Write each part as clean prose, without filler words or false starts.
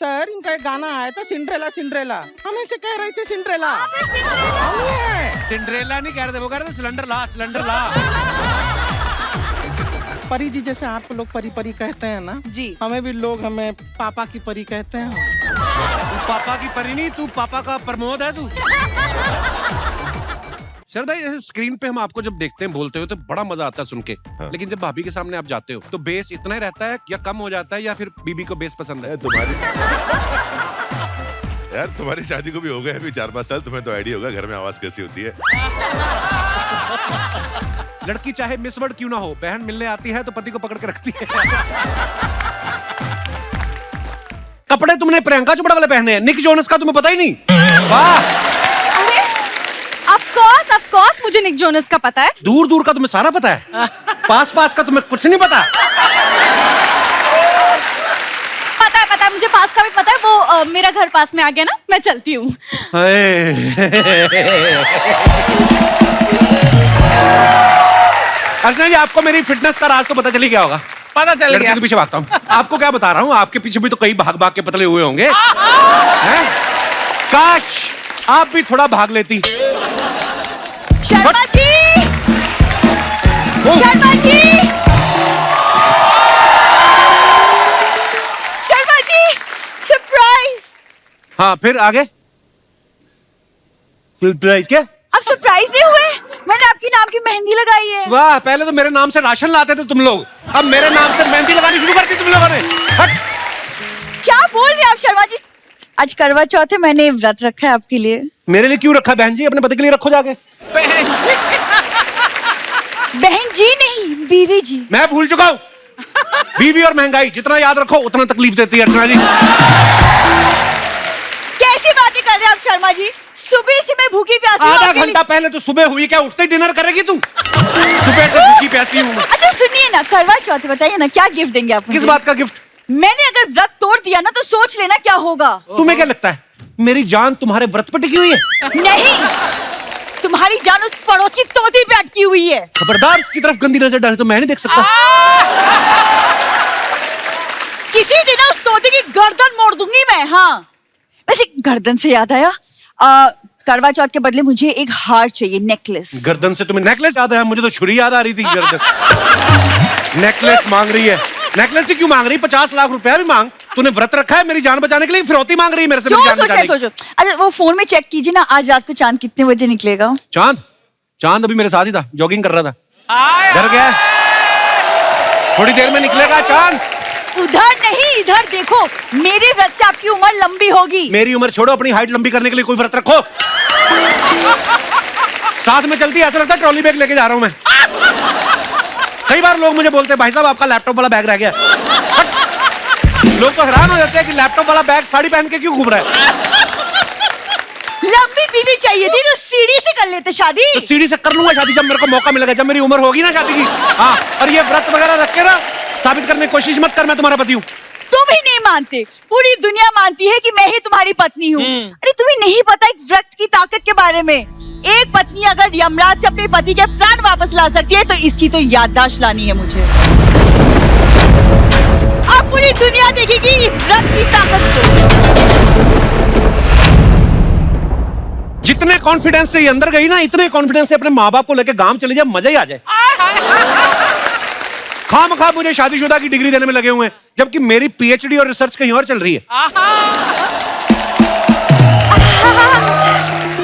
Sir इनका एक गाना आया था सिंड्रेला सिंड्रेला, हम ऐसे कह रहे थे सिंड्रेला। सिंड्रेला नहीं कह रहे थे, वो कह रहे थे सिलेंडर ला सिलेंडर ला। परी जी जैसे आप लोग परी परी कहते हैं ना जी, हमें भी लोग हमें पापा की परी कहते हैं। तू पापा की परी नहीं, तू पापा का प्रमोद है तू। शरद भाई, जैसे स्क्रीन पे हम आपको जब देखते हैं बोलते हो तो बड़ा मजा आता है सुन के, लेकिन जब भाभी के सामने आप जाते हो तो बेस इतना ही रहता है या कम हो जाता है, या फिर बीबी को बेस पसंद है? तुम्हारी शादी को भी हो गए अभी 4-5 साल, तुम्हें तो आइडिया होगा घर में आवाज कैसी होती है। लड़की चाहे मिसवर्ड क्यों ना हो, बहन मिलने आती है तो पति को पकड़ के रखती है। कपड़े तुमने प्रियंका चोपड़ा वाले पहने हैं, निक जोनस का तुम्हें पता ही नहीं। वाह, ऑफ कोर्स मुझे निक जोनस का पता है। दूर दूर का तुम्हें सारा पता है, पास पास का तुम्हें कुछ नहीं पता। पता है मुझे, पास का भी पता है। वो मेरा घर पास में आ गया ना, मैं चलती हूँ। अर्चना जी, आपको मेरी फिटनेस का राज तो पता चल ही गया होगा। पता चल गया। के पीछे भागता हूँ, आपको क्या बता रहा हूँ, आपके पीछे भी तो कई भाग भाग के पतले हुए होंगे। हैं? काश आप भी थोड़ा भाग लेती। शर्मा जी, शर्मा जी, शर्मा जी, सरप्राइज। हाँ, फिर आगे सरप्राइज क्या? अब सरप्राइज नहीं हुए, मैंने आपकी नाम की मेहंदी लगाई है। वाह, पहले तो मेरे नाम से राशन लाते थे तुम लोग, अब मेरे नाम से मेहंदी लगानी शुरू कर दी तुम लोगों ने। हट। क्या बोल रहे हैं आप शर्मा जी? आज करवा चौथ है, मैंने व्रत रखा है आपके लिए। मेरे लिए क्यों रखा बहन जी? अपने पति के लिए रखो जाके। बहन जी नहीं, बीवी जी। मैं भूल चुका हूँ, बीवी और महंगाई जितना याद रखो उतना तकलीफ देती है अर्चना जी। कैसी बातें कर रहे हैं आप शर्मा जी? सुबह से मैं भूखी प्यासी हूँ। आधा घंटा पहले तो सुबह हुई, क्या उठते ही डिनर करेगी तू? सुबह से भूखी प्यासी हूँ। अच्छा सुनिए ना, करवा चौथ बताइए ना, क्या गिफ्ट देंगे आप मुझे? किस बात का गिफ्ट? मैंने अगर व्रत तोड़ दिया ना तो सोच लेना क्या होगा। तुम्हें क्या लगता है मेरी जान तुम्हारे व्रत पर टिकी हुई है? नहीं, तुम्हारी जान उस पड़ोस की तोती पे अटकी हुई है। खबरदार, उसकी तरफ गंदी नजर डाले तो मैं नहीं देख सकता। किसी दिन उस तोते की गर्दन मोड़ दूंगी मैं। हाँ, वैसे गर्दन से याद आया, करवा चौथ के बदले मुझे एक हार चाहिए, नेकलेस। गर्दन से तुम्हें नेकलेस याद आया? मुझे तो छुरी याद आ रही थी। गर्दन नेकलेस मांग रही है। नेकलेस ही क्यों मांग रही? 50 लाख रुपया भी मांग। तूने व्रत रखा है मेरी जान बचाने के लिए, फिरौती मांग रही है मेरे से मेरी जान बचाने की। सोचो। अच्छा वो फोन में चेक कीजिए ना, आज रात को चांद कितने बजे निकलेगा? चांद अभी मेरे साथ ही था, जॉगिंग कर रहा था। डर गया, थोड़ी देर में निकलेगा चांद। उधर नहीं, इधर देखो, मेरे व्रत से आपकी उम्र लंबी होगी। मेरी उम्र छोड़ो, अपनी हाइट लंबी करने के लिए कोई व्रत रखो। साथ में चलती, ऐसा लगता है ट्रॉली बैग लेके जा रहा हूं मैं। कई बार लोग मुझे बोलते हैं भाई साहब आपका लैपटॉप वाला बैग रह गया। लोग तो हैरान हो जाते हैं कि लैपटॉप वाला बैग साड़ी पहन के क्यों घूम रहा है। लंबी बीवी चाहिए थी तो सीढ़ी से कर लेते शादी। तो सीढ़ी से कर लूंगा शादी जब मेरे को मौका मिलेगा, जब मेरी उम्र होगी ना शादी की। हाँ, और ये व्रत वगैरह रख के ना साबित करने की कोशिश मत कर मैं तुम्हारा पति हूँ। तुम ही नहीं मानते, पूरी दुनिया मानती है कि मैं ही तुम्हारी पत्नी हूँ। अरे तुम्हें नहीं पता एक व्रत की ताकत के बारे में? एक पत्नी अगर यमराज से अपने पति के प्राण वापस ला सकती है तो इसकी तो याददाश्त लानी है मुझे। अब पूरी दुनिया देखेगी इस व्रत की ताकत को। जितने कॉन्फिडेंस से ये अंदर गई ना, इतने कॉन्फिडेंस से अपने माँ बाप को लेके गांव चले जाए, मजा ही आ जाए। खामखा मुझे शादीशुदा की डिग्री देने में लगे हुए हैं, जबकि मेरी पीएचडी और रिसर्च कहीं और चल रही है।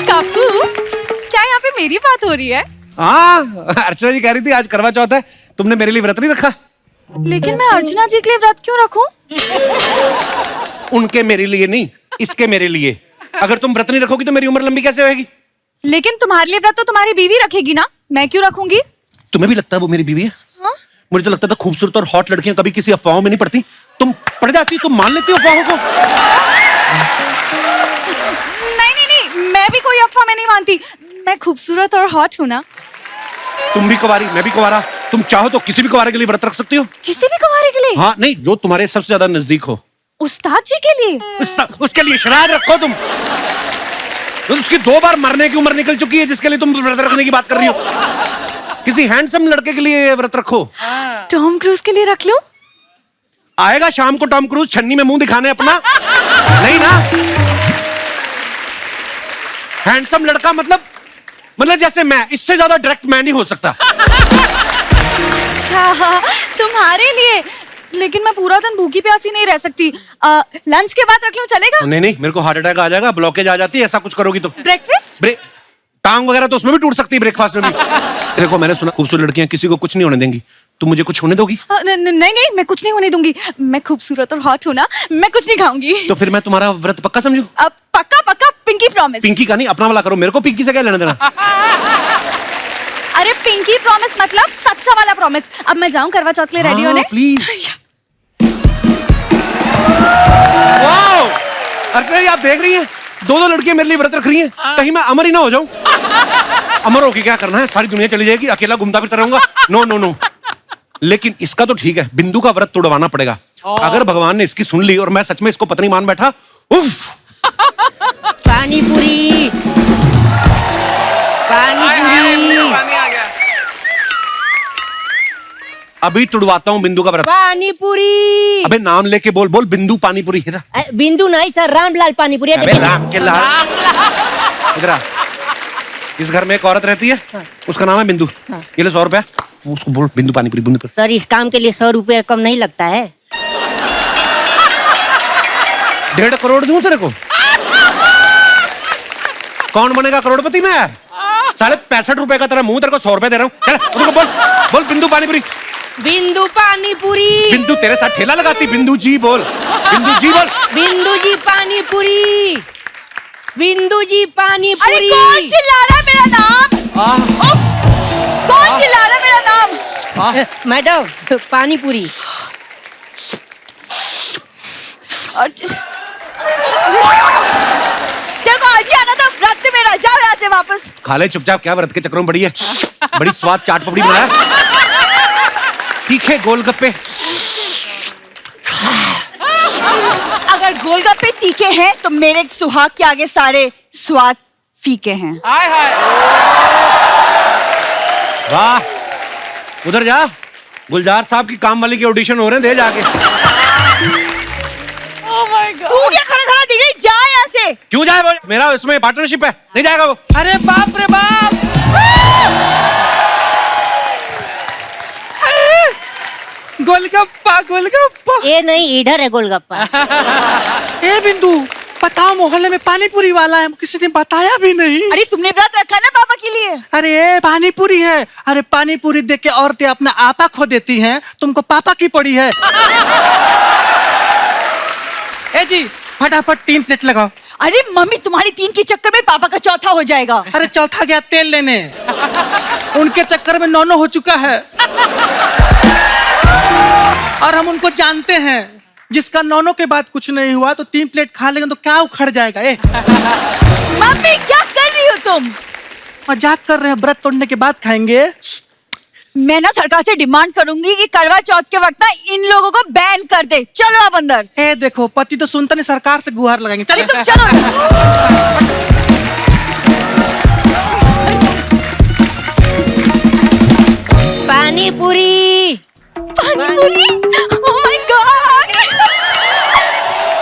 काकू, क्या यहाँ पे मेरी बात हो रही है? हाँ, अर्चना जी कह रही थी आज करवा चौथ है, तुमने मेरे लिए व्रत नहीं रखा। लेकिन मैं अर्चना जी के लिए व्रत क्यों रखूं? उनके मेरे लिए नहीं, इसके मेरे लिए। अगर तुम व्रत नहीं रखोगी तो मेरी उम्र लंबी कैसे होगी? लेकिन तुम्हारे लिए व्रत तो तुम्हारी बीवी रखेगी ना, मैं क्यों रखूंगी? तुम्हें भी लगता है वो मेरी बीवी है? हाँ? मुझे तो लगता था खूबसूरत और हॉट लड़कियां कभी किसी अफवाहों में नहीं पड़ती। तुम पड़ जाती, तुम मान लेती हो अफवाहों को। नहीं, मैं भी कोई अफवाह में नहीं मानती। मैं खूबसूरत और हॉट हूँ ना। तुम भी कुंवारी, मैं भी कुंवारा। तुम चाहो तो किसी भी कुंवारे के लिए व्रत रख सकती हो। किसी भी कुंवारे के लिए? हाँ, नहीं, जो तुम्हारे सबसे ज्यादा नजदीक हो। उस्ताद जी के लिए? उसके लिए शराब रखो तुम। तो उसकी 2 बार मरने की उम्र निकल चुकी है जिसके लिए तुम व्रत रखने की बात कर रही हो। किसी हैंडसम लड़के के लिए व्रत रखो। टॉम क्रूज के लिए रख लो? आएगा शाम को टॉम क्रूज छन्नी में मुंह दिखाने अपना? नहीं ना। हैंडसम लड़का मतलब जैसे मैं, इससे ज्यादा डायरेक्ट मैं नहीं हो सकता। अच्छा, तुम्हारे लिए। लेकिन मैं पूरा दिन भूखी प्यासी नहीं रह सकती। लंच के बाद रख लूं, चलेगा? नहीं, मेरे को हार्ट अटैक आ जाएगा, ब्लॉकेज आ जाती है ऐसा कुछ करोगी तो। ब्रेकफास्ट? टांग वगैरह तो उसमें भी टूट सकती है, ब्रेकफास्ट में भी। देखो, मैंने सुना खूबसूरत लड़कियां किसी को कुछ नहीं होने देंगी, तुम मुझे कुछ होने दोगी? नहीं, मैं कुछ नहीं होने दूंगी। मैं खूबसूरत और हॉट हूँ ना, मैं कुछ नहीं खाऊंगी। तो फिर मैं तुम्हारा व्रत पक्का समझू? पक्का, पिंकी प्रॉमिस। पिंकी का नहीं, अपना वाला करो, मेरे को पिंकी से क्या लेना देना। अरे पिंकी प्रॉमिस मतलब सच्चा वाला प्रॉमिस। अब मैं जाऊं करवा चौथ के लिए रेडी होने? प्लीज। अर्चना जी, आप देख रही हैं, दो लड़कियां मेरे लिए व्रत रख रही हैं, कहीं मैं अमर ही ना हो जाऊं। अमर होके क्या करना है, सारी दुनिया चली जाएगी, अकेला घूमता फिरता रहूंगा। नो। लेकिन इसका तो ठीक है, बिंदु का व्रत तोड़वाना पड़ेगा। अगर भगवान ने इसकी सुन ली और मैं सच में इसको पत्नी मान बैठा, उफ। पानी पूरी। अभी तुड़वाता हूँ बिंदु का व्रत। पानी पूरी। अबे नाम लेके बोल बिंदु पानी पूरी। बिंदु नहीं सर, रामलाल पानी पूरी। अबे राम के लाल। इधर आ। इस घर में एक औरत रहती है, उसका नाम है बिंदु। ये ले 100 रुपया, उसको बोल बिंदु पानी पूरी, बिंदु। सर इस काम के लिए 100 रुपया कम नहीं लगता है? 1.5 करोड़ दूं तेरे को? कौन बनेगा करोड़पति में यार? 65.5 रुपए का तेरा मुंह, तेरे को 100 रुपए दे रहा हूँ। चल उनको बोल बिंदु पानी पूरी। बिंदु पानी पूरी। बिंदु तेरे साथ ठेला लगाती, बिंदु जी बोल। बिंदु जी बोल। बिंदु जी पानी पूरी। बिंदु जी पानी पूरी। अरे कौन चिल्ला रहा है मेरा नाम? कौन चिल्ला रहा है मेरा नाम? मैडम पानी पूरी। तेरे को आज ही आना था, व्रत में मेरा। जाओ यहाँ से वापस। खा ले चुपचाप, क्या व्रत के चक्करों में पड़ी है? बड़ी स्वाद चाट पपड़ी बनाया, तीखे गोलगप्पे। अगर गोलगप्पे तीखे हैं तो मेरे सुहाग के आगे सारे स्वाद फीके हैं। वाह, उधर जा, गुलजार साहब की काम वाली के ऑडिशन हो रहे हैं, दे जाके। तू क्या खड़ा दिख रही? जा यहाँ से। क्यों जाए वो? मेरा इसमें पार्टनरशिप है, नहीं जाएगा वो। अरे बाप रे बाप। गोलगप्पा। ये नहीं, इधर है गोलगप्पा। ए बिंदु, बताओ मोहल्ले में पानी पूरी वाला है, किसी ने बताया भी नहीं। अरे तुमने व्रत रखा ना पापा के लिए? अरे पानी पूरी है। अरे पानी पूरी देख के औरतें अपना आपा खो देती हैं, तुमको पापा की पड़ी है। ए जी, फटाफट 3 प्लेट लगाओ। अरे मम्मी, तुम्हारी 3 के चक्कर में पापा का चौथा हो जाएगा। अरे चौथा गया तेल लेने, उनके चक्कर में 9 हो चुका है। और हम उनको जानते हैं, जिसका 9 के बाद कुछ नहीं हुआ तो 3 प्लेट खा लेंगे तो क्या उखड़ जाएगा। मम्मी क्या कर रही हो तुम? मजाक कर रहे हैं, व्रत तोड़ने के बाद खाएंगे। मैं ना सरकार से डिमांड करूंगी कि करवा चौथ के वक्त ना इन लोगों को बैन कर दे। चलो आप अंदर। ए देखो, पति तो सुनता नहीं, सरकार से गुहार लगाएंगे। चलिए चलिए तुम चलो। पानी पूरी। पानी पूरी? Oh my God,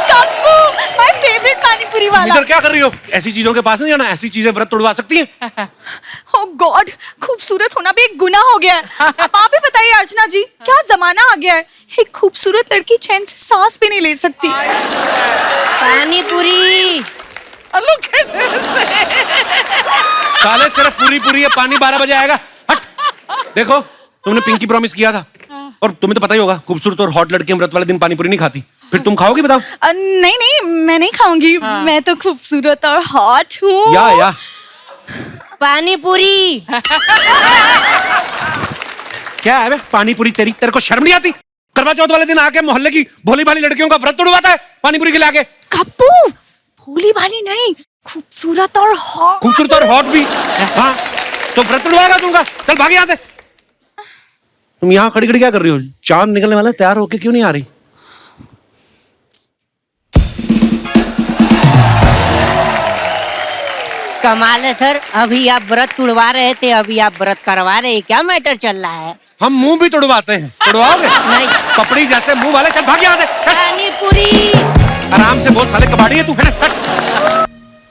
Kappu, my favourite पानी पूरी वाला। इधर क्या कर रही हो? ऐसी चीजों के पास नहीं जाना, ऐसी चीजें व्रत तोड़वा सकती हैं। ओह गॉड, खूबसूरत होना भी एक गुनाह हो गया है। अब आप ही बताइए अर्चना जी, क्या जमाना आ गया है, एक खूबसूरत लड़की चैन से सांस भी नहीं ले सकती। पानी पूरी। साले सिर्फ पूरी है, पानी 12 बजे आएगा। हट। देखो, तुमने पिंकी प्रॉमिस किया था, और तुम्हें तो पता ही होगा, खूबसूरत और हॉट लड़कियां व्रत वाले दिन पानी पूरी नहीं खाती। फिर तुम खाओगी बताओ? नहीं, मैं नहीं खाऊंगी। मैं तो खूबसूरत और हॉट हूँ। या पानी पूरी। क्या है बे? पानी पूरी तेरे को शर्म नहीं आती? करवा चौथ वाले दिन आके मोहल्ले की भोली भाली लड़कियों का व्रत तोड़वाता है पानी पूरी खिला के। कप्पू, भोली भाली नहीं, खूबसूरत और हॉट। खूबसूरत और हॉट भी? हाँ, तो व्रत तोड़वाएगा तुमका। चल भाग यहाँ से। तुम यहाँ खड़ी खड़ी क्या कर रही हो? चांद निकलने वाला है, तैयार होके क्यों नहीं आ रही? कमाल है सर, अभी आप व्रत तुड़वा रहे थे, अभी आप व्रत करवा रहे हैं, क्या मैटर चल रहा है? हम मुंह भी तुड़वाते हैं, तुड़वाओगे? नहीं। पपड़ी जैसे मुंह वाले, चल भाग यहाँ से। हट। पानी पूरी। आराम से बोल, साले कबाड़ी है तू। हट।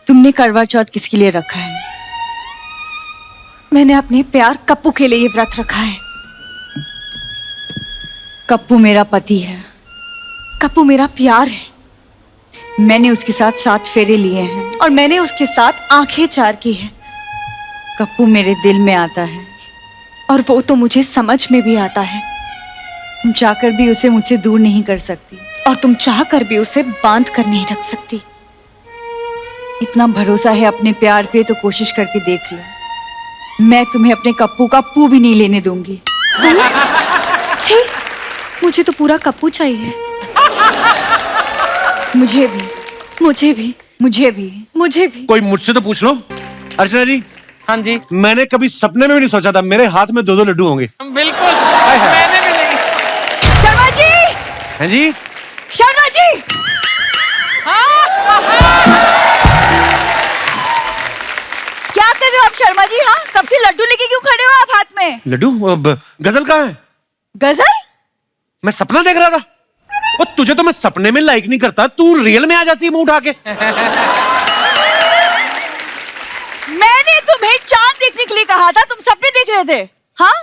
तुमने करवा चौथ किसके लिए रखा है? मैंने अपने प्यार कप्पू के लिए ये व्रत रखा है। कप्पू मेरा पति है। कप्पू मेरा प्यार है मैंने उसके साथ 7 फेरे लिए हैं। और मैंने उसके साथ आंखें चार की हैं। कप्पू मेरे दिल में आता है और वो तो मुझे समझ में भी आता है। तुम चाहकर भी उसे मुझसे दूर नहीं कर सकती। और तुम चाह कर भी उसे बांध कर नहीं रख सकती। इतना भरोसा है अपने प्यार पे तो कोशिश करके देख लो। मैं तुम्हें अपने कप्पू का पू भी नहीं लेने दूंगी। छी, मुझे तो पूरा कप्पू चाहिए। मुझे भी, मुझे भी, मुझे भी, मुझे भी। कोई मुझसे तो पूछ लो। अर्चना जी, हाँ जी, मैंने कभी सपने में भी नहीं सोचा था मेरे हाथ में 2-2 लड्डू होंगे। बिल्कुल। मैंने भी नहीं। शर्मा जी, हैं जी? शर्मा जी, क्या कर रहे हो आप शर्मा जी? हाँ, कब से लड्डू लेके क्यों खड़े हो आप हाथ में? लड्डू? गजल कहाँ है? गजल? मैं सपना देख रहा था। और तुझे तो मैं सपने में लाइक नहीं करता, तू रियल में आ जाती है मुंह उठा के। मैंने तुम्हें चांद देखने के लिए कहा था, तुम सपने देख रहे थे। हाँ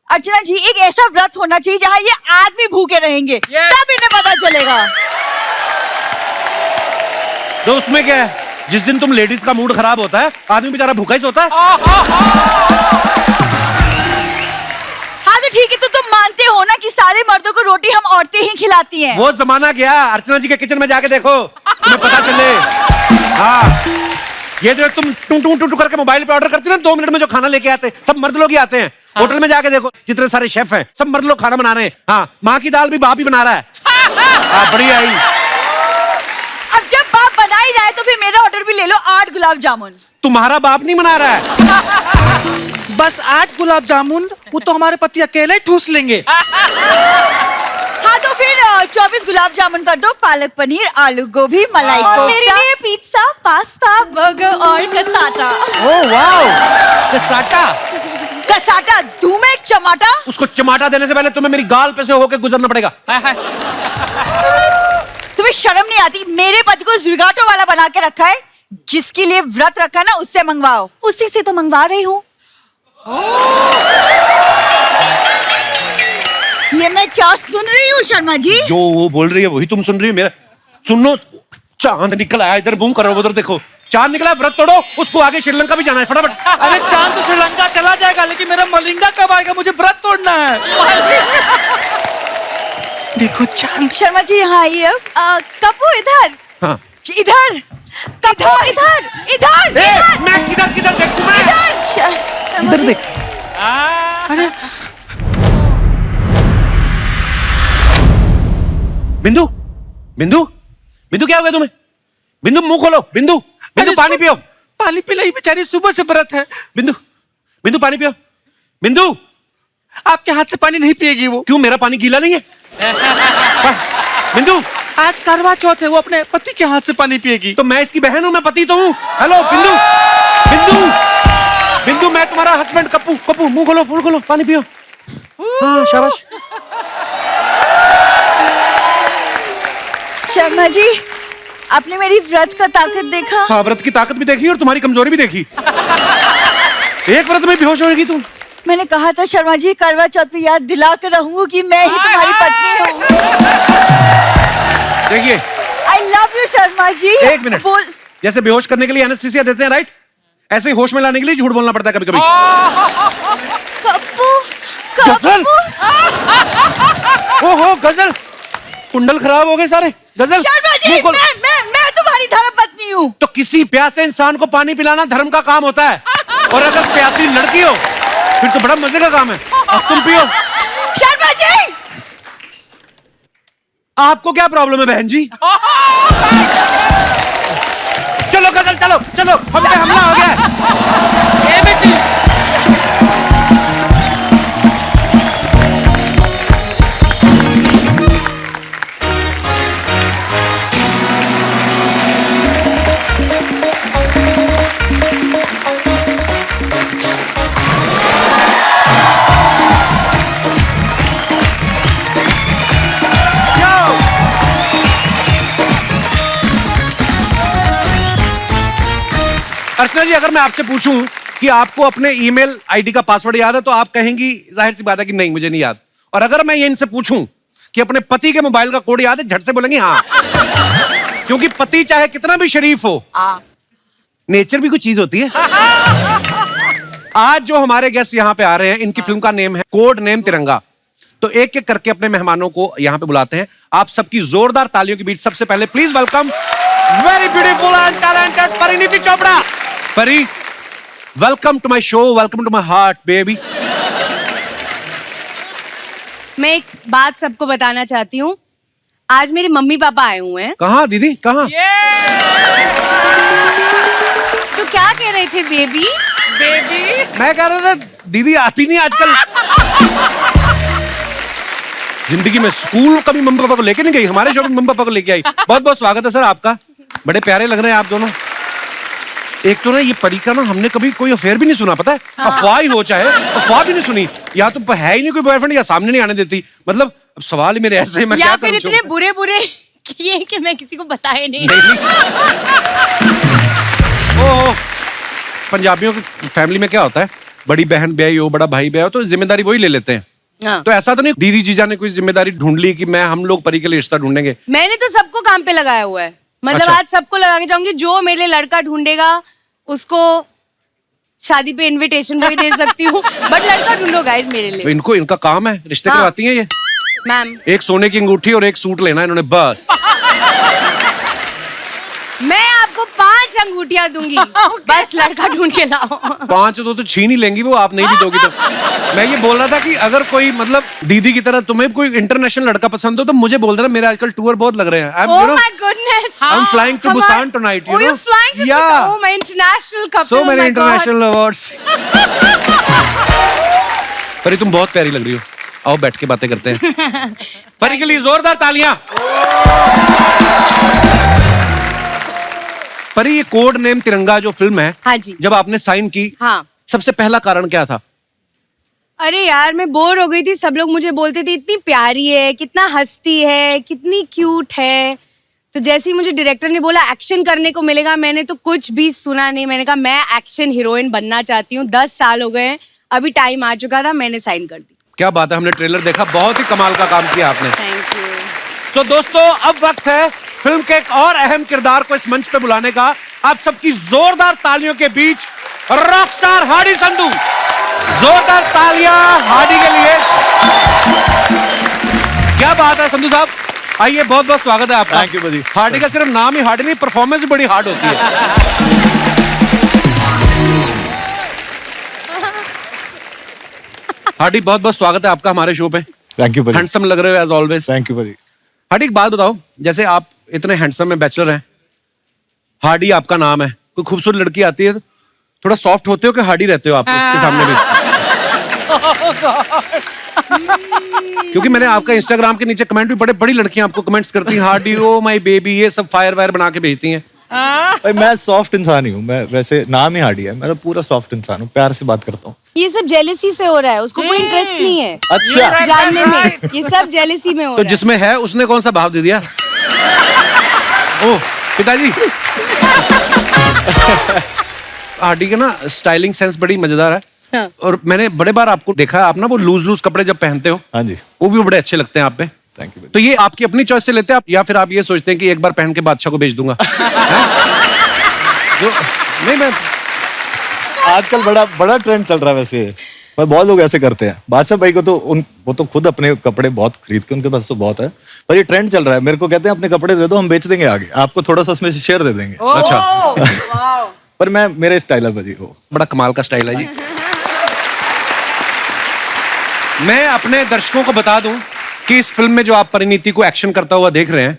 अर्चना जी, एक ऐसा व्रत होना चाहिए जहाँ ये आदमी भूखे रहेंगे। तब इन्हें पता चलेगा। तो उसमें क्या है? जिस दिन तुम लेडीज का मूड खराब होता है, आदमी बेचारा भूखा ही सोता है। हाँ तो ठीक है, तो तुम मानते हो ना कि सारे मर्दों को रोटी हम औरतें ही खिलाती हैं। वो जमाना गया। अर्चना जी के किचन में जाके देखो, तुम्हें पता चले। हाँ, ये जो तुम टू टू टू करके मोबाइल पे ऑर्डर करती हो ना, 2 मिनट में जो खाना लेके आते हैं, सब मर्द लोग ही आते हैं। होटल में जाके देखो, जितने सारे शेफ हैं, सब मर्द लोग खाना बना रहे हैं। हाँ, माँ की दाल भी बाप ही बना रहा है। हाँ, बढ़िया ही। अब जब बाप बना ही रहा है तो फिर मेरा ऑर्डर भी ले लो, 8 गुलाब जामुन। तुम्हारा बाप नहीं बना रहा है। बस 8 गुलाब जामुन, वो तो हमारे पति अकेले ही ठूस लेंगे। हाँ तो फिर 24 गुलाब जामुन कर दो, पालक पनीर, आलू गोभी, मलाई और कोफ्ता। मेरे लिए पिज्जा, पास्ता, बर्गर और cassata. Oh wow, cassata. Cassata दूं मैं एक चमाटा? उसको चमाटा देने से पहले तुम्हें मेरी गाल पे से होके गुजरना पड़ेगा। तुम्हें शर्म नहीं आती? मेरे पति को ज़ुगाटो वाला बना के रखा है, जिसके लिए व्रत रखा ना उससे मंगवाओ। उसी से तो मंगवा रही हूँ। ये मैं क्या सुन रही हूँ शर्मा जी? जो वो बोल रही है वही तुम सुन रही हो। मेरा सुनो, चांद निकल आया, इधर मुंह करो, उधर देखो। चांद निकला, व्रत तोड़ो, उसको आगे श्रीलंका भी जाना है, फटाफट। अरे चांद तो श्रीलंका चला जाएगा, लेकिन मेरा मलिंगा कब आएगा? मुझे व्रत तोड़ना है। देखो चांद। शर्मा जी यहाँ आइए अब। कप्पू इधर। हाँ। इधर कप्पू इधर। इधर ए, मैं किधर किधर देखूं मैं? इधर देख। अरे बिंदु, बिंदु, बिंदु क्या हो गया तुम्हें? बिंदु मुंह खोलो। बिंदु, बिंदु पानी पियो। पानी पिलाई, बेचारी सुबह से व्रत है। बिंदु, बिंदु पानी पियो। बिंदु, आपके हाथ से पानी नहीं पिएगी वो। क्यों, मेरा पानी गीला नहीं है? बिंदु, आज करवा चौथ है, वो अपने पति के हाथ से पानी पिएगी। तो मैं इसकी बहन हूं, मैं पति तो हूं। हेलो बिंदु, बिंदु, बिंदु, मैं तुम्हारा हस्बैंड कप्पू। कप्पू मुंह खोलो, मुंह खोलो, पानी पियो। हाँ शाबाश। शर्मा जी, आपने मेरी व्रत का ताकत देखा? हाँ, व्रत की ताकत भी देखी और तुम्हारी कमजोरी भी देखी। एक व्रत में बेहोश होगी तुम। मैंने कहा था शर्मा जी, करवा चौथ पे याद दिला कर रहूंगी कि मैं ही तुम्हारी पत्नी हूँ। देखिए, आई लव यू शर्मा जी। एक मिनट। बोल। जैसे बेहोश करने के लिए एनेस्थीसिया देते हैं, राइट? ऐसे ही होश में लाने के लिए झूठ बोलना पड़ता है कभी कभी। कप्पू, गजल। ओहो गजल, कुंडल खराब हो गए सारे। गजल, शर्मा जी, मुंह खोल। मैं तुम्हारी धर्म पत्नी हूँ। तो किसी प्यासे इंसान को पानी पिलाना धर्म का काम होता है, और अगर प्यासी लड़की हो फिर तो बड़ा मजे का काम है। अब तुम पियो। शर्मा जी, आपको क्या प्रॉब्लम है बहन जी? चलो गजल, चलो चलो, हम पे हमला हो गया है। ए बेटी, अर्चना जी, अगर मैं आपसे पूछूं कि आपको अपने ईमेल आईडी का पासवर्ड याद है तो आप कहेंगी जाहिर सी बात है कि नहीं मुझे नहीं याद। और अगर मैं ये इनसे पूछूं कि अपने पति के मोबाइल का कोड याद है, झट से बोलेंगी हाँ। क्योंकि पति चाहे कितना भी शरीफ हो, नेचर भी कुछ चीज होती है। आज जो हमारे गेस्ट यहाँ पे आ रहे हैं, इनकी फिल्म का नेम है कोड नेम तिरंगा। तो एक एक करके अपने मेहमानों को यहाँ पे बुलाते हैं। आप सबकी जोरदार तालियों के बीच सबसे पहले please welcome very beautiful and talented Parineeti Chopra. Pari, welcome to my show, welcome to my heart baby. मैं एक बात सबको बताना चाहती हूँ, आज मेरे मम्मी पापा आए हुए हैं। कहाँ दीदी, कहाँ? तो क्या कह रहे थे बेबी? मैं कह रहा था दीदी आती नहीं आजकल। जिंदगी में स्कूल कभी मम्मी पापा को लेके नहीं गई, हमारे शो में मम्मी पापा को लेके आई। बहुत बहुत स्वागत है सर आपका, बड़े प्यारे लग रहे हैं आप दोनों। एक तो ना ये परी का ना हमने कभी कोई अफेयर भी नहीं सुना, पता है? अफवाह ही हो चाहे, अफवाह भी नहीं सुनी। या तो है ही नहीं कोई बॉयफ्रेंड या सामने नहीं आने देती। मतलब अब सवाल ही मेरे ऐसे, मैं या क्या फिर करूं? इतने बुरे बुरे किए कि मैं किसी को बताए नहीं। ओह, पंजाबियों की फैमिली में क्या होता है, बड़ी बहन ब्याही हो, बड़ा भाई ब्याही हो तो जिम्मेदारी वही ले लेते हैं। हाँ। तो ऐसा तो नहीं दीदी जीजा ने कोई जिम्मेदारी ढूंढ ली कि हम लोग परी के लिए रिश्ता ढूंढेंगे? मैंने तो सबको काम पे लगाया हुआ है। मतलब अच्छा। आज सबको लगा के चाहूंगी, जो मेरे लिए लड़का ढूंढेगा उसको शादी पे इनविटेशन भी दे सकती हूँ। बट लड़का ढूंढो गाइस मेरे लिए। इनको इनका काम है, रिश्ते हाँ। करवाती हैं ये। मैम, एक सोने की अंगूठी और एक सूट लेना इन्होंने बस। मैं आपको 5 अंगूठियां दूंगी, बस लड़का ढूंढ के लाओ। 5 तो छीन ही लेंगी वो, आप नहीं भी दोगी तो। मैं ये बोल रहा था कि अगर कोई मतलब दीदी की तरह तुम्हें कोई इंटरनेशनल लड़का पसंद हो तो मुझे बोल देना, मेरे आजकल टूर बहुत लग रहे हैं। Oh my goodness! I'm flying to Busan tonight, you Oh, know? you're flying to Yeah. Busan? Oh, my international couple. So oh many my God. international awards. परी तुम बहुत प्यारी लग रही हो, आओ बैठ के बातें करते हैं। परी के लिए जोरदार तालियां। परी, ये कोड नेम तिरंगा जो फिल्म है, हाँ जी। जब आपने साइन की, हाँ। सबसे पहला कारण क्या था? अरे यार, मैं बोर हो गई थी। सब लोग मुझे बोलते थे इतनी प्यारी है, कितना हंसती है, कितनी क्यूट है। तो जैसे ही मुझे डायरेक्टर ने बोला एक्शन करने को मिलेगा, मैंने तो कुछ भी सुना नहीं। मैंने कहा मैं एक्शन हीरोइन बनना चाहती हूँ। 10 साल हो गए हैं, अभी टाइम आ चुका था, मैंने साइन कर दी। क्या बात है, हमने ट्रेलर देखा, बहुत ही कमाल का काम किया आपने। Thank you. सो दोस्तों, अब वक्त है फिल्म के एक और अहम किरदार को इस मंच पे बुलाने का। आप सबकी जोरदार तालियों के बीच रॉकस्टार हार्डी संधू। जोरदार तालियां हार्डी के लिए। क्या बात है संधू साहब, आइए, बहुत बहुत स्वागत है आपका। थैंक यू भाजी। हार्डी का सिर्फ नाम ही हार्डी नहीं, परफॉर्मेंस भी बड़ी हार्ड होती है। हार्डी, बहुत बहुत स्वागत है आपका हमारे शो पे। थैंक यू भाजी। हैंडसम लग रहे हो एज ऑलवेज। थैंक यू भाजी। हार्डी, एक बात बताओ, जैसे आप इतने हैंडसम में बैचलर हैं, हार्डी आपका नाम है, कोई खूबसूरत लड़की आती है तो थोड़ा सॉफ्ट होते हो कि हार्डी रहते हो आप उसके सामने भी? क्योंकि मैंने आपका इंस्टाग्राम के नीचे कमेंट भी पढ़े, बड़ी लड़कियां आपको कमेंट्स करती हैं, हार्डी ओ माय बेबी, ये सब फायर वायर बना के भेजती हैं। भाई मैं सॉफ्ट इंसान ही हूँ, मैं वैसे नाम ही हार्डी है, मैं तो पूरा सॉफ्ट इंसान हूँ, प्यार से बात करता हूँ। ये सब जेलेसी से हो रहा है, उसको कोई इंटरेस्ट नहीं है अच्छा। जानने में। ये सब जेलेसी में हो तो रहा है। जिसमें है उसने कौन सा भाव दे दिया? ओह पिताजी। हार्डी का ना स्टाइलिंग सेंस बड़ी मजेदार है। हाँ। और मैंने बड़े बार आपको देखा है, आप ना वो लूज लूज कपड़े जब पहनते हो, हाँ जी। वो भी बड़े अच्छे लगते हैं आप पे। Thank you. तो ये आपकी अपनी चॉइस से लेते हैं आप, या फिर आप ये सोचते हैं कि एक बार पहन के बादशाह को भेज दूंगा? जो नहीं, मैं आजकल बड़ा ट्रेंड चल रहा है वैसे, पर बहुत लोग ऐसे करते हैं। बादशाह भाई को तो वो तो खुद अपने कपड़े बहुत खरीद के, उनके पास तो बहुत है, पर ये ट्रेंड चल रहा है। मेरे को कहते हैं अपने कपड़े दे दो, हम बेच देंगे आगे, आपको थोड़ा सा उसमें से शेयर दे देंगे। अच्छा, पर मैं मेरे स्टाइल है भाजी वो। बड़ा कमाल का स्टाइल है जी। मैं अपने दर्शकों को बता दूं कि इस फिल्म में जो आप परिणीति को एक्शन करता हुआ देख रहे हैं,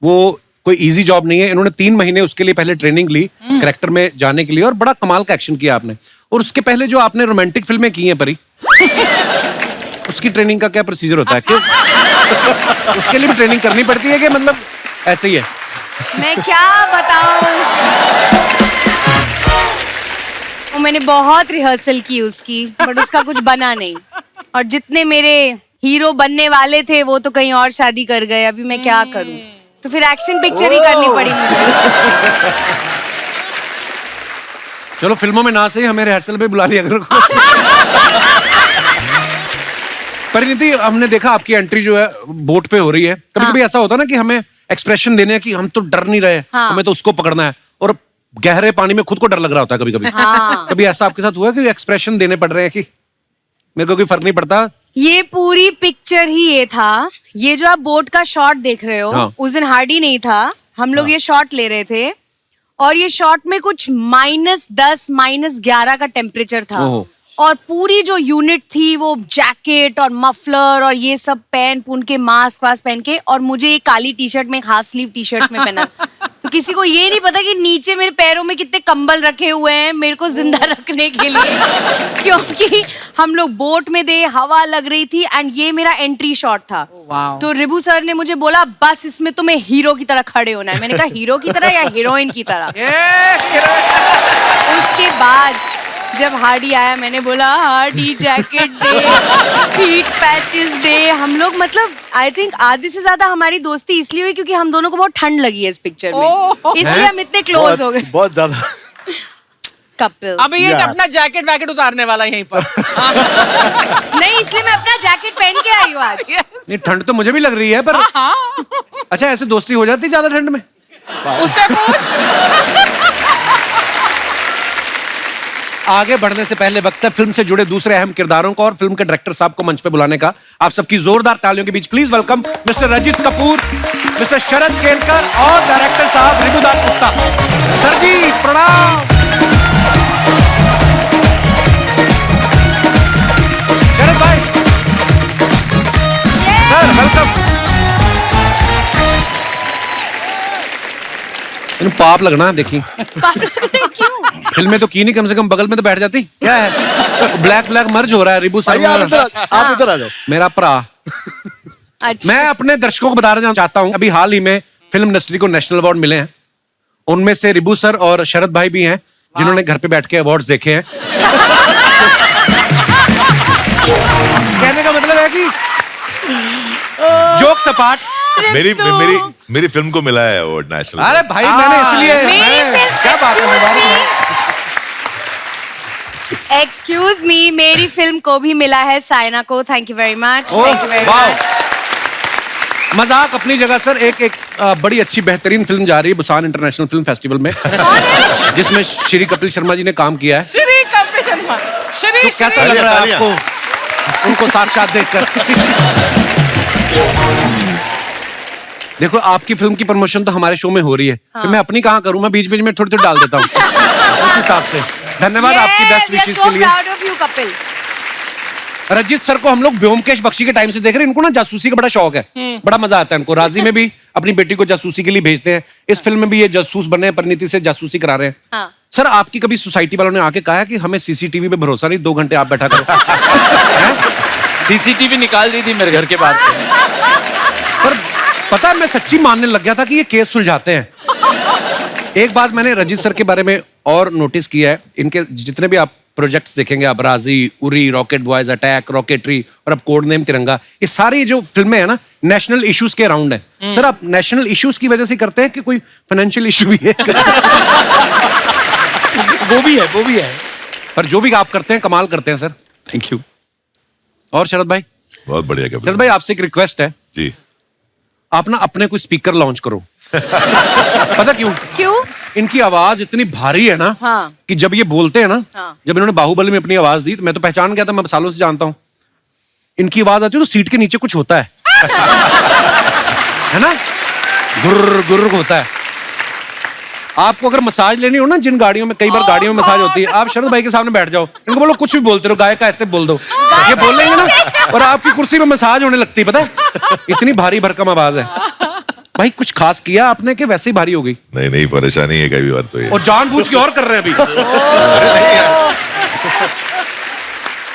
वो कोई इजी जॉब नहीं है। इन्होंने 3 महीने उसके लिए पहले ट्रेनिंग ली कैरेक्टर में जाने के लिए, और बड़ा कमाल का एक्शन किया आपने। और उसके पहले जो आपने रोमांटिक फिल्में की हैं परी, उसकी ट्रेनिंग का क्या प्रोसीजर होता है? क्यों उसके लिए भी ट्रेनिंग करनी पड़ती है कि मतलब ऐसे ही है? मैं क्या बताऊं, मैंने बहुत रिहर्सल की उसकी, बट उसका कुछ बना नहीं। और जितने मेरे हीरो बनने वाले थे वो तो कहीं और शादी कर गए। अभी मैं क्या करूं? तो फिर एक्शन पिक्चर ही करनी पड़ी मुझे। चलो फिल्मों में ना सही हमें रिहर्सल पे बुला लिया करो। परिणीति, हमने देखा आपकी एंट्री जो है बोट पे हो रही है। कभी कभी ऐसा होता है ना कि हमें एक्सप्रेशन देने हैं कि हम तो डर नहीं रहे, हमें तो उसको पकड़ना है, और गहरे पानी में खुद को डर लग रहा होता है कभी कभी। कभी ऐसा आपके साथ हुआ कि एक्सप्रेशन देने पड़ रहे हैं कि मेरे को कोई फर्क नहीं पड़ता? ये पूरी पिक्चर ही ये था। ये जो आप बोट का शॉट देख रहे हो, हाँ। उस दिन हार्डी नहीं था, हम लोग ये शॉट ले रहे थे, और ये शॉट में कुछ -10 -11 का टेम्परेचर था, ओहो। और पूरी जो यूनिट थी वो जैकेट और मफलर और ये सब पहन पुन के, मास्क वास्क पहन के, और मुझे एक काली टी शर्ट में एक हाफ स्लीव टी शर्ट में पहना। तो किसी को ये नहीं पता कि नीचे मेरे पैरों में कितने कंबल रखे हुए हैं मेरे को जिंदा रखने के लिए, क्योंकि हम लोग बोट में थे, हवा लग रही थी, एंड ये मेरा एंट्री शॉट था। तो रिबू सर ने मुझे बोला बस इसमें तुम्हें हीरो की तरह खड़े होना है। मैंने कहा हीरो की तरह या हीरोइन की तरह? उसके बाद जब हार्डी आया, मैंने बोला हार्डी जैकेट दे, हीट पैचेस दे। हम लोग मतलब आई थिंक आधे से ज्यादा हमारी दोस्ती इसलिए हुई क्योंकि हम दोनों को बहुत ठंड लगी है इस पिक्चर में, इसलिए हम इतने क्लोज हो गए। बहुत ज्यादा। कपिल अभी ये अपना जैकेट वैकेट उतारने वाला है यहीं पर। नहीं, इसलिए मैं अपना जैकेट पहन के आई हूँ आज। नहीं, ठंड तो मुझे भी लग रही है, पर अच्छा ऐसे दोस्ती हो जाती ज्यादा ठंड में? उससे पूछ। आगे बढ़ने से पहले वक्त है फिल्म से जुड़े दूसरे अहम किरदारों को और फिल्म के डायरेक्टर साहब को मंच पे बुलाने का। आप सबकी जोरदार तालियों के बीच please welcome mister Rajit Kapoor, mister Sharad Kelkar और डायरेक्टर साहब रिबू दास गुप्ता। सर जी प्रणाम। शरद भाई सर वेलकम। इन पाप लगना देखी क्यों? फिल्म में तो की नहीं, कम से कम बगल में तो बैठ जाती। क्या है ब्लैक ब्लैक मर्ज हो रहा है रिबू आइए, आप साहब। इधर आ जाओ। मेरा भरा। अच्छा। मैं अपने दर्शकों को बताना चाहता हूं, अभी हाल ही में फिल्म इंडस्ट्री को नेशनल अवार्ड मिले हैं। उनमें से रिबू सर और शरद भाई भी हैं जिन्होंने घर पे बैठ के अवार्ड्स देखे हैं। कहने का मतलब है कि जोक सपाट। मेरी फिल्म को मिला है अवार्ड नेशनल। अरे भाई मैंने इसलिए क्या बात है, एक्सक्यूज मी, मेरी फिल्म को भी मिला है, साइना को। Thank you very much. मजाक अपनी जगह सर। एक बड़ी अच्छी बेहतरीन फिल्म जा रही है बुसान इंटरनेशनल फिल्म फेस्टिवल में, जिसमें श्री कपिल शर्मा जी ने काम किया है। श्री कपिल शर्मा, श्री तो कैसा लग रहा है आपको उनको साक्षात देखकर? देखो आपकी फिल्म की प्रमोशन तो हमारे शो में हो रही है, तो मैं अपनी कहाँ करूँ? मैं बीच बीच में थोड़ी थोड़ी डाल देता हूँ उस हिसाब से। धन्यवाद आपकी बेस्ट विशेष के लिए। कपिल रजित सर को हम लोग ब्योमकेश बख्शी के टाइम से देख रहे हैं। इनको ना जासूसी का बड़ा शौक है, बड़ा मजा आता है इनको। राजी में भी अपनी बेटी को जासूसी के लिए भेजते हैं, इस फिल्म में भी ये जासूस बने हैं, परिणीति से जासूसी करा रहे हैं। हाँ। सर आपकी कभी सोसाइटी वालों ने आके कहा है कि हमें सीसीटीवी पे भरोसा नहीं, 2 घंटे आप बैठा करो? सीसीटीवी निकाल दी थी मेरे घर के बाहर से। पर पता है मैं सच्ची मानने लग गया था कि ये केस सुलझाते हैं। एक बात मैंने रजित सर के बारे में और नोटिस किया है, इनके जितने भी आप प्रोजेक्ट्स देखेंगे, आप राजी, Uri, rocket boys, attack, rocketry और अब कोड नेम तिरंगा, ये सारी जो फिल्में हैं ना नेशनल इश्यूज के अराउंड है। सर आप नेशनल इश्यूज की वजह से करते हैं कि कोई फाइनेंशियल इशू भी है? वो भी है। पर जो भी आप करते हैं कमाल करते हैं सर। Thank you. और शरद भाई? बहुत बढ़िया कपिल। शरद भाई आपसे एक रिक्वेस्ट है जी, आप ना अपने कोई स्पीकर लॉन्च करो। पता क्यों? क्यों? इनकी आवाज इतनी भारी है ना, हाँ। कि जब ये बोलते हैं ना, हाँ। जब इन्होंने बाहुबली में अपनी आवाज दी तो मैं तो पहचान गया था, मैं सालों से जानता हूं। इनकी आवाज आती है तो सीट के नीचे कुछ होता है है ना, गुर्र गुर्र होता है। आपको अगर मसाज लेनी हो ना, जिन गाड़ियों में कई बार गाड़ियों में मसाज होती है, आप शरद भाई के सामने बैठ जाओ, इनको बोलो कुछ भी बोलते रहो, गाय का ऐसे बोल दो, ये बोल लेंगे ना, और आपकी कुर्सी में मसाज होने लगती है। पता है इतनी भारी भरकम आवाज है। भाई कुछ खास किया आपने कि वैसे ही भारी हो गई? नहीं परेशानी है कई बार तो ये। और जानबूझ के और कर रहे हैं अभी।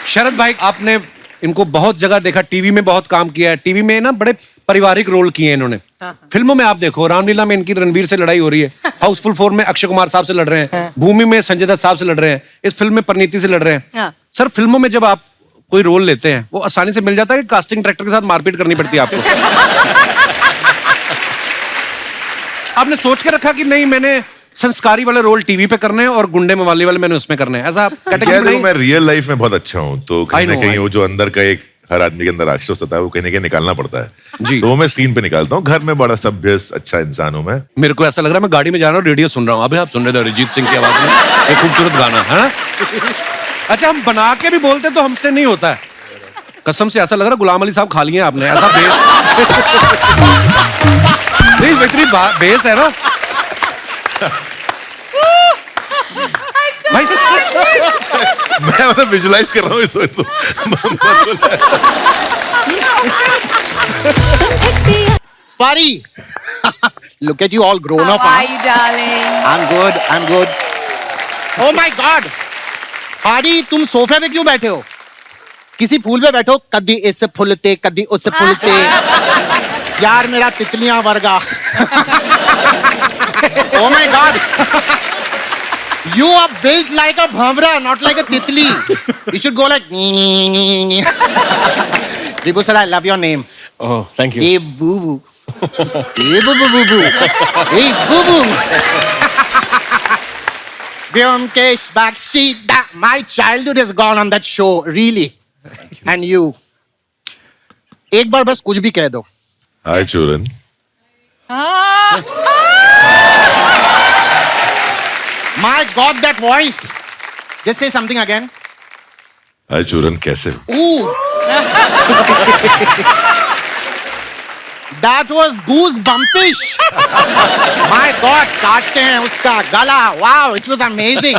शरद भाई आपने इनको बहुत जगह देखा, टीवी में बहुत काम किया है, टीवी में ना बड़े पारिवारिक रोल किए हैं इन्होंने। फिल्मों में आप देखो, रामलीला में इनकी रणवीर से लड़ाई हो रही है, हाउसफुल 4 में अक्षय कुमार साहब से लड़ रहे हैं, भूमि में संजय दत्त साहब से लड़ रहे हैं, इस फिल्म में परिणीति से लड़ रहे हैं। सर फिल्मों में जब आप कोई रोल लेते हैं वो आसानी से मिल जाता है कि कास्टिंग डायरेक्टर के साथ मारपीट करनी पड़ती है आपको? आपने सोच के रखा कि नहीं मैंने संस्कारी वाले रोल टीवी पे करने हैं और गुंडे मवाली वाले मैंने उसमें करने हैं, ऐसा क्या कैटेगरी देखो, नहीं? मैं रियल लाइफ में बहुत अच्छा हूँ, तो कहीं I ना know, कहीं I वो जो अंदर का एक हर आदमी के अंदर राक्षस होता है, वो कहीं ना कहीं निकालना पड़ता है जी। तो वो मैं स्क्रीन पे निकालता हूँ। घर में बड़ा सभ्य अच्छा इंसान हूँ मैं। मेरे को ऐसा लग रहा है मैं गाड़ी में जा रहा हूँ, रेडियो सुन रहा हूँ। अभी आप सुन रहे थे अरिजीत सिंह की आवाज में एक खूबसूरत गाना है ना? अच्छा, हम बना के भी बोलते तो हमसे नहीं होता है। कसम से ऐसा लग रहा है गुलाम अली साहब खा लिए आपने, ऐसा बेस नहीं, इतनी बेस है ना भाई। मैं मतलब विजुलाइज कर रहा हूँ इस वक्त। Pari, look at you all grown up. How are you, darling? I'm good. I'm good. Oh my God, Pari, तुम सोफे पे क्यों बैठे हो? किसी फूल पे बैठो, कदी इससे फूलते कदी उससे फूलते। यार मेरा तितलियां वर्गा। Oh my God. You are built like a bhamra, not like a titli. You should go like. Ribu sir, I love your name. Oh, thank you. Hey boo boo. Hey boo boo boo boo. Hey boo boo. Vyomkesh Bakshi, my childhood is gone on that show, really. And you. एक बार बस कुछ भी कह दो. Hi children. My God, that voice. Just say something again. Hi children, कैसे हो? Ooh. That was goosebumpish. My God, काटते हैं उसका गला. Wow, it was amazing.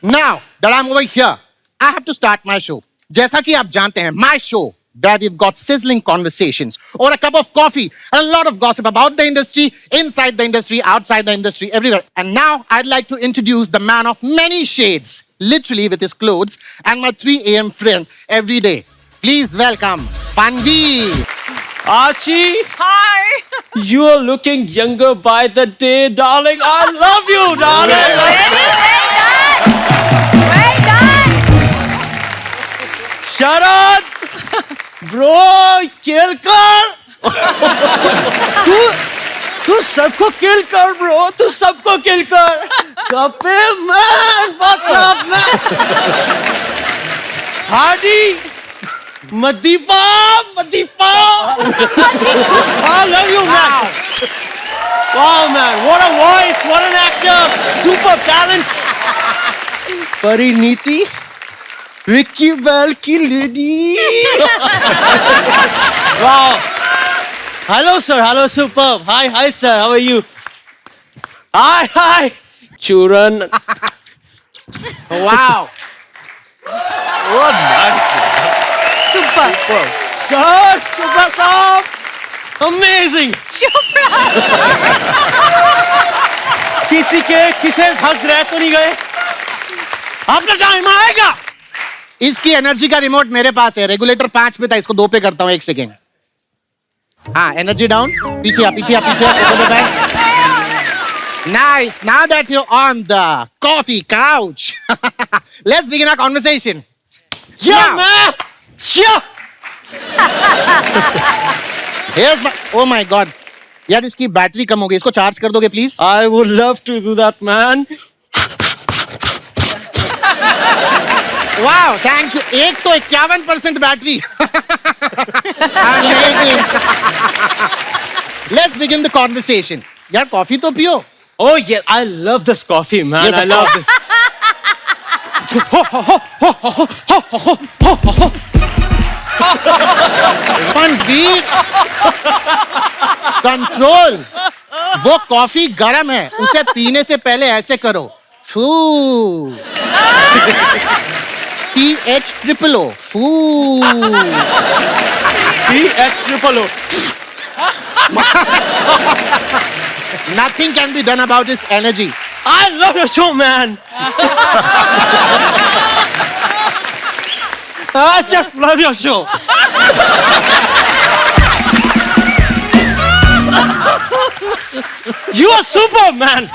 Now that I'm over here, I have to start my show. जैसा कि आप जानते हैं, my show where we've got sizzling conversations over a cup of coffee and a lot of gossip about the industry, inside the industry, outside the industry, everywhere. And now I'd like to introduce the man of many shades, literally with his clothes, and my 3 a.m. friend every day. Please welcome Fanvi. Archie, Hi. you are looking younger by the day, darling. I love you, darling. Well done. Sharon, bro, kill कर. तू सबको किल कर bro, तू सबको किल कर. Kapil man, what's up man? Hardy, Madipa. I love you man. Wow man, what a voice, what an actor, super talent. Pariniti, Vicky Bell की lady. Wow. Hello sir, hello superb. Hi sir, how are you? Hi. Churan. Wow. What nice. Super. Sir, Chopra साहब. Amazing. किसे हंस रहे तो नहीं गए? अपना time आएगा. इसकी एनर्जी का रिमोट मेरे पास है. रेगुलेटर 5 पे था, इसको 2 पे करता हूँ. 1 सेकेंड. हाँ, एनर्जी डाउन. पीछे आ. Nice. Now that you're on the coffee couch, let's begin our conversation. Yeah, Now, man. Yeah. Here's my. Oh my God. यार इसकी बैटरी कम हो गई. इसको चार्ज कर दोगे please? I would love to do that, man. Wow, thank you. 151% battery. Amazing. Let's begin the conversation. यार coffee तो पियो. Oh yeah, I love this coffee, man. Yes, of I love this. Fanvi, control. वो coffee गरम है, उसे पीने से पहले ऐसे करो. फू. PH-O. फू. PH-O. Nothing can be done about his energy. I love your show, man. I just love your show. You are super, man.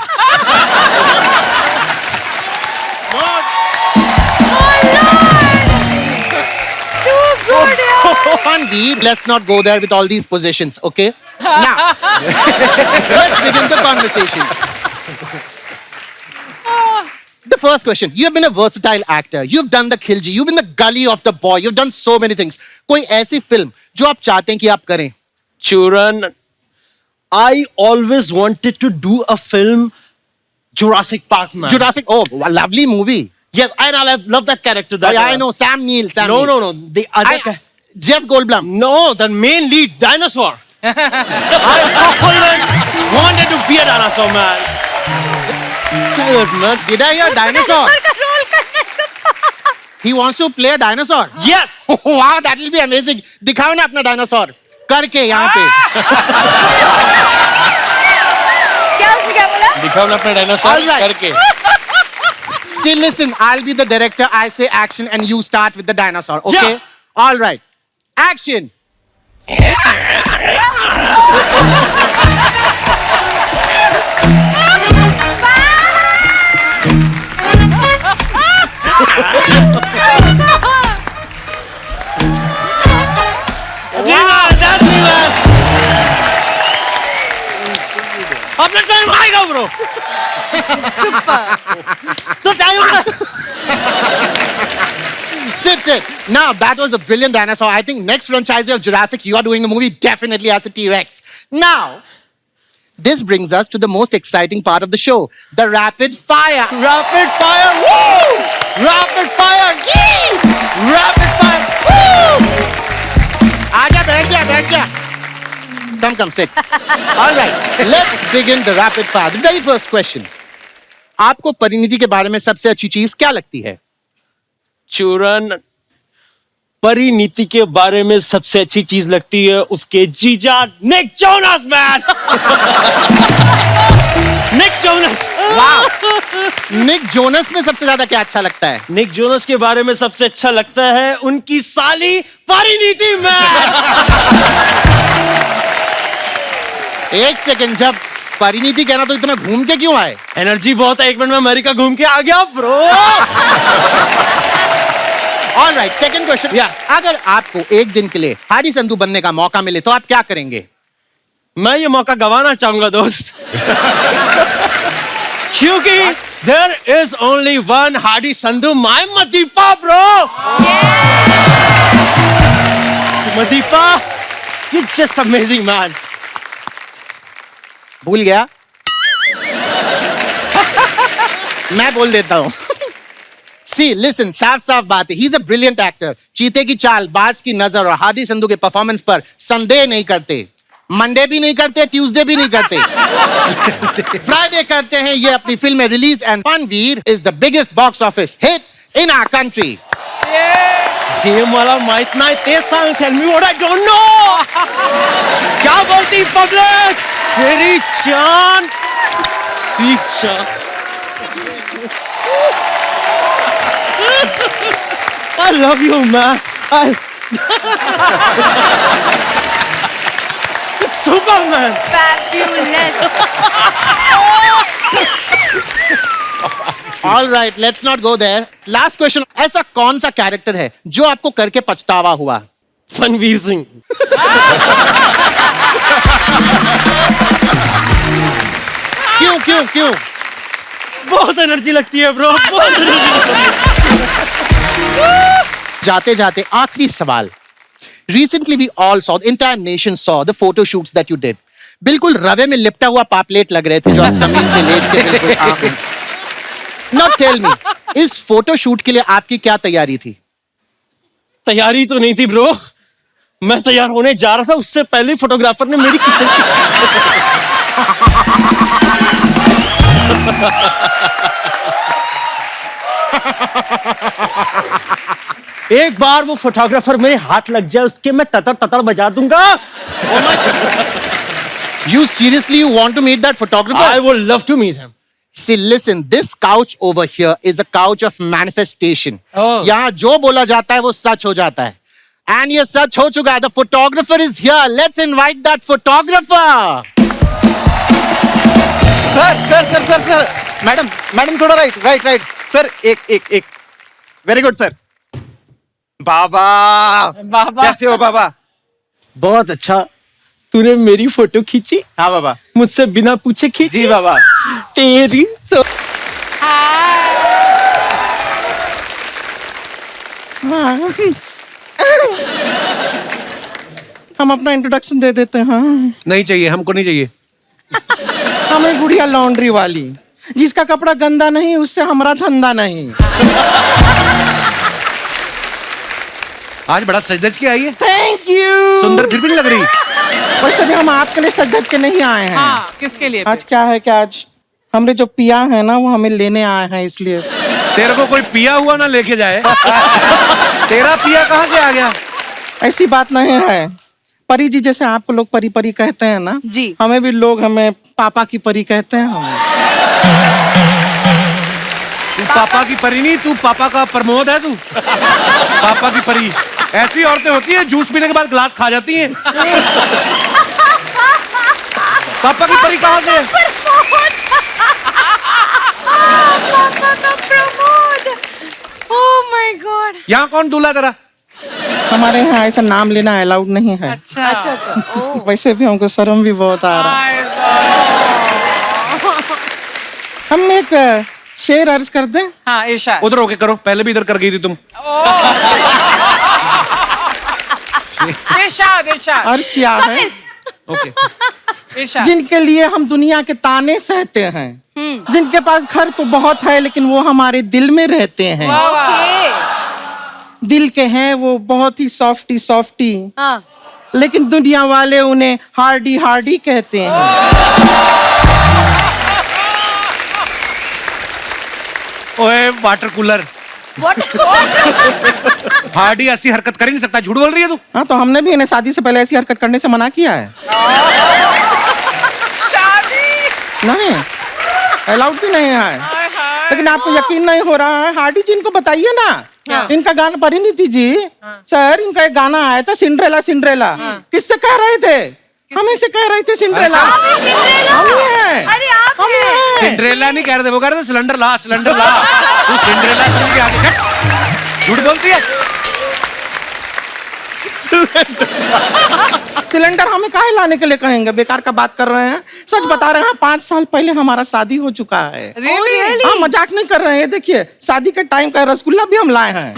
Too good, yaar. Fanveer, let's not go there with all these positions, okay? Now, let's begin the conversation. The first question, you have been a versatile actor. You've done the Khilji, you've been the gully of the boy, you've done so many things. कोई ऐसी film जो आप चाहते हैं कि आप करें? Churan, I always wanted to do a film, Jurassic Park, man. Jurassic, oh, a lovely movie. Yes, and I love that character. Oh, That, yeah, I know, Sam Neill. No. The other. Jeff Goldblum. No, the main lead, dinosaur. I always wanted to be a dinosaur, man. Good, man. Did I hear dinosaur? He wants to play a dinosaur. Yes. Wow, that will be amazing. दिखाओ ना अपना dinosaur करके यहाँ पे. क्या उसने क्या बोला? दिखाओ ना अपना डायनासोर All right. करके. See, listen, I'll be the director. I say action and you start with the dinosaur. Okay? Yeah. All right. Action. Okay, man, that's me, man. अपना टाइम आएगा, bro. तो टाइम आएगा. Sit. Now, that was a brilliant dinosaur. I think next franchise of Jurassic, you are doing the movie definitely as a T-Rex. Now, this brings us to the most exciting part of the show, the rapid fire. Rapid fire, woo! Rapid fire, yee! Rapid fire, woo! आजा बैठ जा. Come, sit. All right, let's begin the rapid fire. The very first question. आपको परिणीति के बारे में सबसे अच्छी चीज क्या लगती है? चूरन, परिणीति के बारे में सबसे अच्छी चीज लगती है उसके जीजा Nick Jonas, man. Nick Jonas. वाह. निक जोनस में सबसे ज्यादा क्या अच्छा लगता है? निक जोनस के बारे में सबसे अच्छा लगता है उनकी साली परिणीति, मैन. एक सेकंड, जब परिणीति कहना तो इतना घूम के क्यों आए? एनर्जी बहुत है, 1 मिनट में अमेरिका घूम के आ गया, bro. All right, second question. Yeah. अगर आपको एक दिन के लिए हाडी संधू बनने का मौका मिले तो आप क्या करेंगे? मैं ये मौका गवाना चाहूंगा, दोस्त. क्योंकि there is only one Hadi Sandhu, my Madipa, bro. Madipa, you're just amazing, man. भूल गया? मैं बोल देता हूँ. See, listen, साफ बात है. He's a brilliant actor. चीते की चाल, बाज की नजर और हादी संधू के परफॉर्मेंस पर संदेह नहीं करते. मंडे भी नहीं करते, ट्यूसडे भी नहीं करते. फ्राइडे करते हैं ये अपनी फिल्म में रिलीज एंड फनवीर is the biggest box office hit in our country. जे मला माहित नाही ते सांग. Tell me what I don't know. क्या बोलती पब्लिक? मेरी जान, पीछा. I love you, man. Superman. Fabulous. All right, let's not go there. Last question. ऐसा कौन सा कैरेक्टर है जो आपको करके पछतावा हुआ? फनवीर सिंह. क्यों? बहुत एनर्जी लगती है, ब्रो. बहुत एनर्जी लगती है. जाते जाते आखिरी सवाल. Recently we all saw, the entire nation saw the photo shoots that you did. बिल्कुल रवे में लिपटा हुआ पापलेट लग रहे थे जो आप जमीन पे लेट के बिल्कुल. Now tell me, इस फोटो शूट के लिए आपकी क्या तैयारी थी? तैयारी तो नहीं थी, ब्रो. मैं तैयार होने जा रहा था, उससे पहले फोटोग्राफर ने मेरी किचन एक बार वो फोटोग्राफर मेरे हाथ लग जाए उसके मैं ततर बजा दूंगा. You seriously want to meet that photographer? I would love to meet him. See, listen, this couch over here is a couch of manifestation. Oh. यहाँ जो बोला जाता है वो सच हो जाता है. And ये सच हो चुका है. The photographer is here. Let's invite that photographer. Sir madam थोड़ा राइट सर. एक वेरी गुड सर. बाबा बाबा. कैसे हो बाबा? बहुत अच्छा, तूने मेरी फोटो खींची, हाँ बाबा। मुझसे बिना पूछे खींची। जी बाबा। तेरी सो हम अपना इंट्रोडक्शन दे देते हैं। नहीं चाहिए, हमको नहीं चाहिए। हमें गुड़िया लॉन्ड्री वाली, जिसका कपड़ा गंदा नहीं उससे हमारा धंधा नहीं। आज बड़ा सज-धज के आई है। Thank you. सुंदर फिर भी नहीं लग रही। वैसे भी हम आपके लिए सज-धज के नहीं आए हैं। हाँ, किसके लिए? आज क्या है कि आज हमने जो पिया है ना वो हमें लेने आए हैं, इसलिए। तेरे को कोई पिया हुआ ना लेके जाए। तेरा पिया कहाँ से आ गया? ऐसी बात नहीं है। परी जी, जैसे आपको लोग परी परी कहते हैं ना, जी। हमें भी लोग हमें पापा की परी कहते हैं। हमें तू पापा की परी नहीं, तू पापा का प्रमोद है तू। पापा की परी ऐसी औरतें होती है जूस पीने के बाद ग्लास खा जाती हैं। पापा की परी कहाँ से? पापा का प्रमोद। Oh my God. यहाँ कौन दूल्हा तेरा? हमारे यहाँ ऐसा नाम लेना अलाउड नहीं है। अच्छा अच्छा। ओह। वैसे भी हमको शर्म भी बहुत आ रहा है। हम एक शेर अर्ज कर दें। हाँ, इरशाद। उधर होके करो, पहले भी इधर कर गई थी तुम। इरशाद, इरशाद, अर्ज किया है। ओके। इरशाद। जिनके लिए हम दुनिया के ताने सहते हैं, जिनके पास घर तो बहुत है लेकिन वो हमारे दिल में रहते हैं। ओके। दिल के हैं वो बहुत ही सॉफ्टी सॉफ्टी, हाँ। लेकिन दुनिया वाले उन्हें हार्डी हार्डी कहते हैं। ओए वाटर कूलर। हार्डी ऐसी हरकत कर ही नहीं सकता, झूठ बोल रही है तू। हाँ, तो हमने भी इन्हें शादी से पहले ऐसी हरकत करने से मना किया है। शादी नहीं, अलाउड भी नहीं है। लेकिन आपको यकीन नहीं हो रहा है, हार्डी जी इनको बताइए ना। इनका गाना, परिणीति जी, सर इनका एक गाना आया था, सिंड्रेला सिंड्रेला। किससे कह रहे थे? हमें से कह रहे थे सिंड्रेला। हम ही हैं। अरे आप हम ही हैं। सिंड्रेला नहीं कह रहे थे, वो कह रहे थे सिलेंडर ला, सिलेंडर ला। तू सिंड्रेला सुन के आगे हट। झूठ बोलती है। सिलेंडर हमें काहे लाने के लिए कहेंगे? बेकार का बात कर रहे हैं। सच बता रहे हैं, 5 साल पहले हमारा शादी हो चुका है। Really? हाँ, मजाक नहीं कर रहे हैं। देखिए, शादी के टाइम का रसगुल्ला भी हम लाए हैं।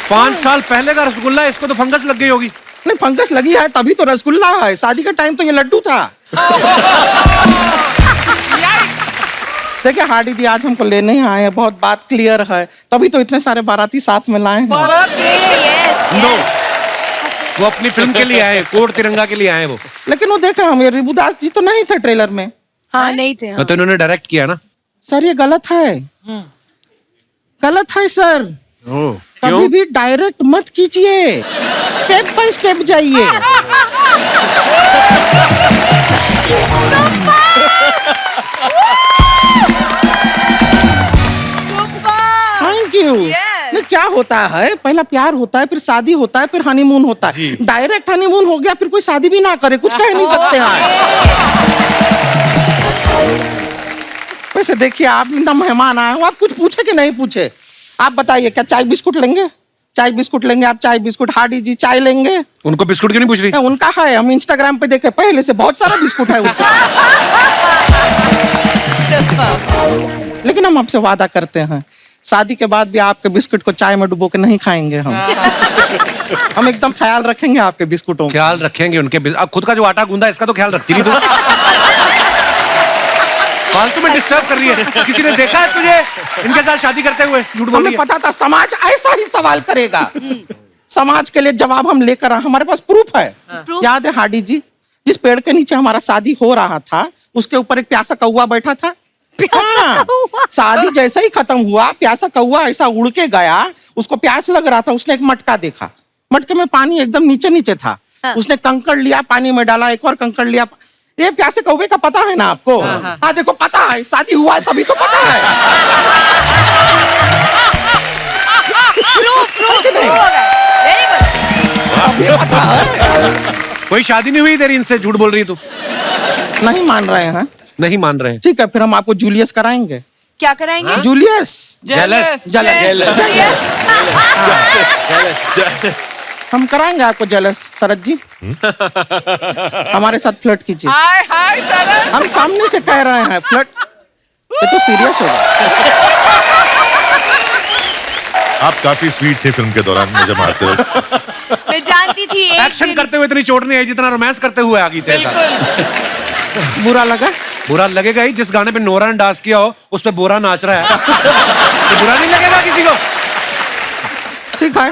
5 साल पहले का रसगुल्ला, इसको तो फंगस लग गई होगी। नहीं, फंगस लगी है तभी तो रसगुल्ला है। शादी के टाइम तो ये लड्डू था। देखिए हार्डी जी, आज हमको लेने ही आए हैं, बहुत बात क्लियर है, तभी तो इतने सारे बाराती साथ में लाए हैं। नो, वो अपनी फिल्म के लिए आए, कोड तिरंगा के लिए आए वो। लेकिन वो देखा, हम रिबुदास जी तो नहीं थे ट्रेलर में। हाँ, नहीं थे। हाँ। तो इन्होंने डायरेक्ट किया ना। सर ये गलत है, गलत है सर। कभी भी डायरेक्ट मत कीजिए, स्टेप बाय स्टेप जाइए। Thank you. नहीं, क्या होता है, पहला प्यार होता है, फिर शादी होता है, फिर हनीमून होता है। डायरेक्ट हनीमून हो गया, फिर कोई शादी भी ना करे, कुछ कह नहीं सकते हैं। वैसे देखिए, आप इतना मेहमान आए हो, आप कुछ पूछे कि नहीं पूछे? आप बताइए, क्या चाय बिस्कुट लेंगे? चाय बिस्कुट लेंगे आप? चाय बिस्कुट। हार्डी जी चाय लेंगे? उनको बिस्कुट क्यों नहीं पूछ रही? उनका है, हम इंस्टाग्राम पे देखे, पहले से बहुत सारा बिस्कुट है उनका। लेकिन हम आपसे वादा करते हैं, शादी के बाद भी आपके बिस्कुट को चाय में डुबो के नहीं खाएंगे हम। हम एकदम ख्याल रखेंगे आपके बिस्कुटों का। ख्याल रखेंगे उनके। अब खुद का जो आटा गूंदा, इसका तो ख्याल रखती नहीं तू। फालतू में डिस्टर्ब कर रही है। किसी ने देखा है तुझे इनके साथ शादी करते हुए? झूठ बोल रही हमें है। पता था समाज ऐसा ही सवाल करेगा। समाज के लिए जवाब हम लेकर आए, हमारे पास प्रूफ है। याद है हार्डी जी, जिस पेड़ के नीचे हमारा शादी हो रहा था, उसके ऊपर एक प्यासा कौवा बैठा था। हाँ, शादी जैसे ही खत्म हुआ, प्यासा कौवा ऐसा उड़ के गया, उसको प्यास लग रहा था, उसने एक मटका देखा, मटके में पानी एकदम नीचे नीचे था। उसने कंकड़ लिया, पानी में डाला, एक और कंकड़ लिया। ये प्यासे कौवे का पता है ना आपको? हाँ देखो, पता है, शादी हुआ है तभी तो पता है। अभी पता है। कोई शादी नहीं हुई तेरी इनसे? झूठ बोल रही है तू। नहीं मान रहे हैं? नहीं मान रहे हैं। ठीक है, फिर हम आपको जूलियस कराएंगे। क्या कराएंगे? जूलियस। जेलस। जेलस। हम कराएंगे आपको जेलस शरद जी। हमारे साथ फ्लर्ट कीजिए। हाय हाय शरद। हम सामने से कह रहे हैं फ्लर्ट, ये तो सीरियस होगा। आप काफी स्वीट थे फिल्म के दौरान मुझे मारते वक्त। मैं जानती थी एक एक्शन दिन करते हुए इतनी चोट नहीं आई जितना रोमांस करते हुए आ गई तेरे साथ। बुरा लगा? बुरा लगेगा ही, जिस गाने पे नोरा ने डांस किया हो उस पे बोरा नाच रहा है। तो बुरा नहीं लगेगा किसी को। ठीक है,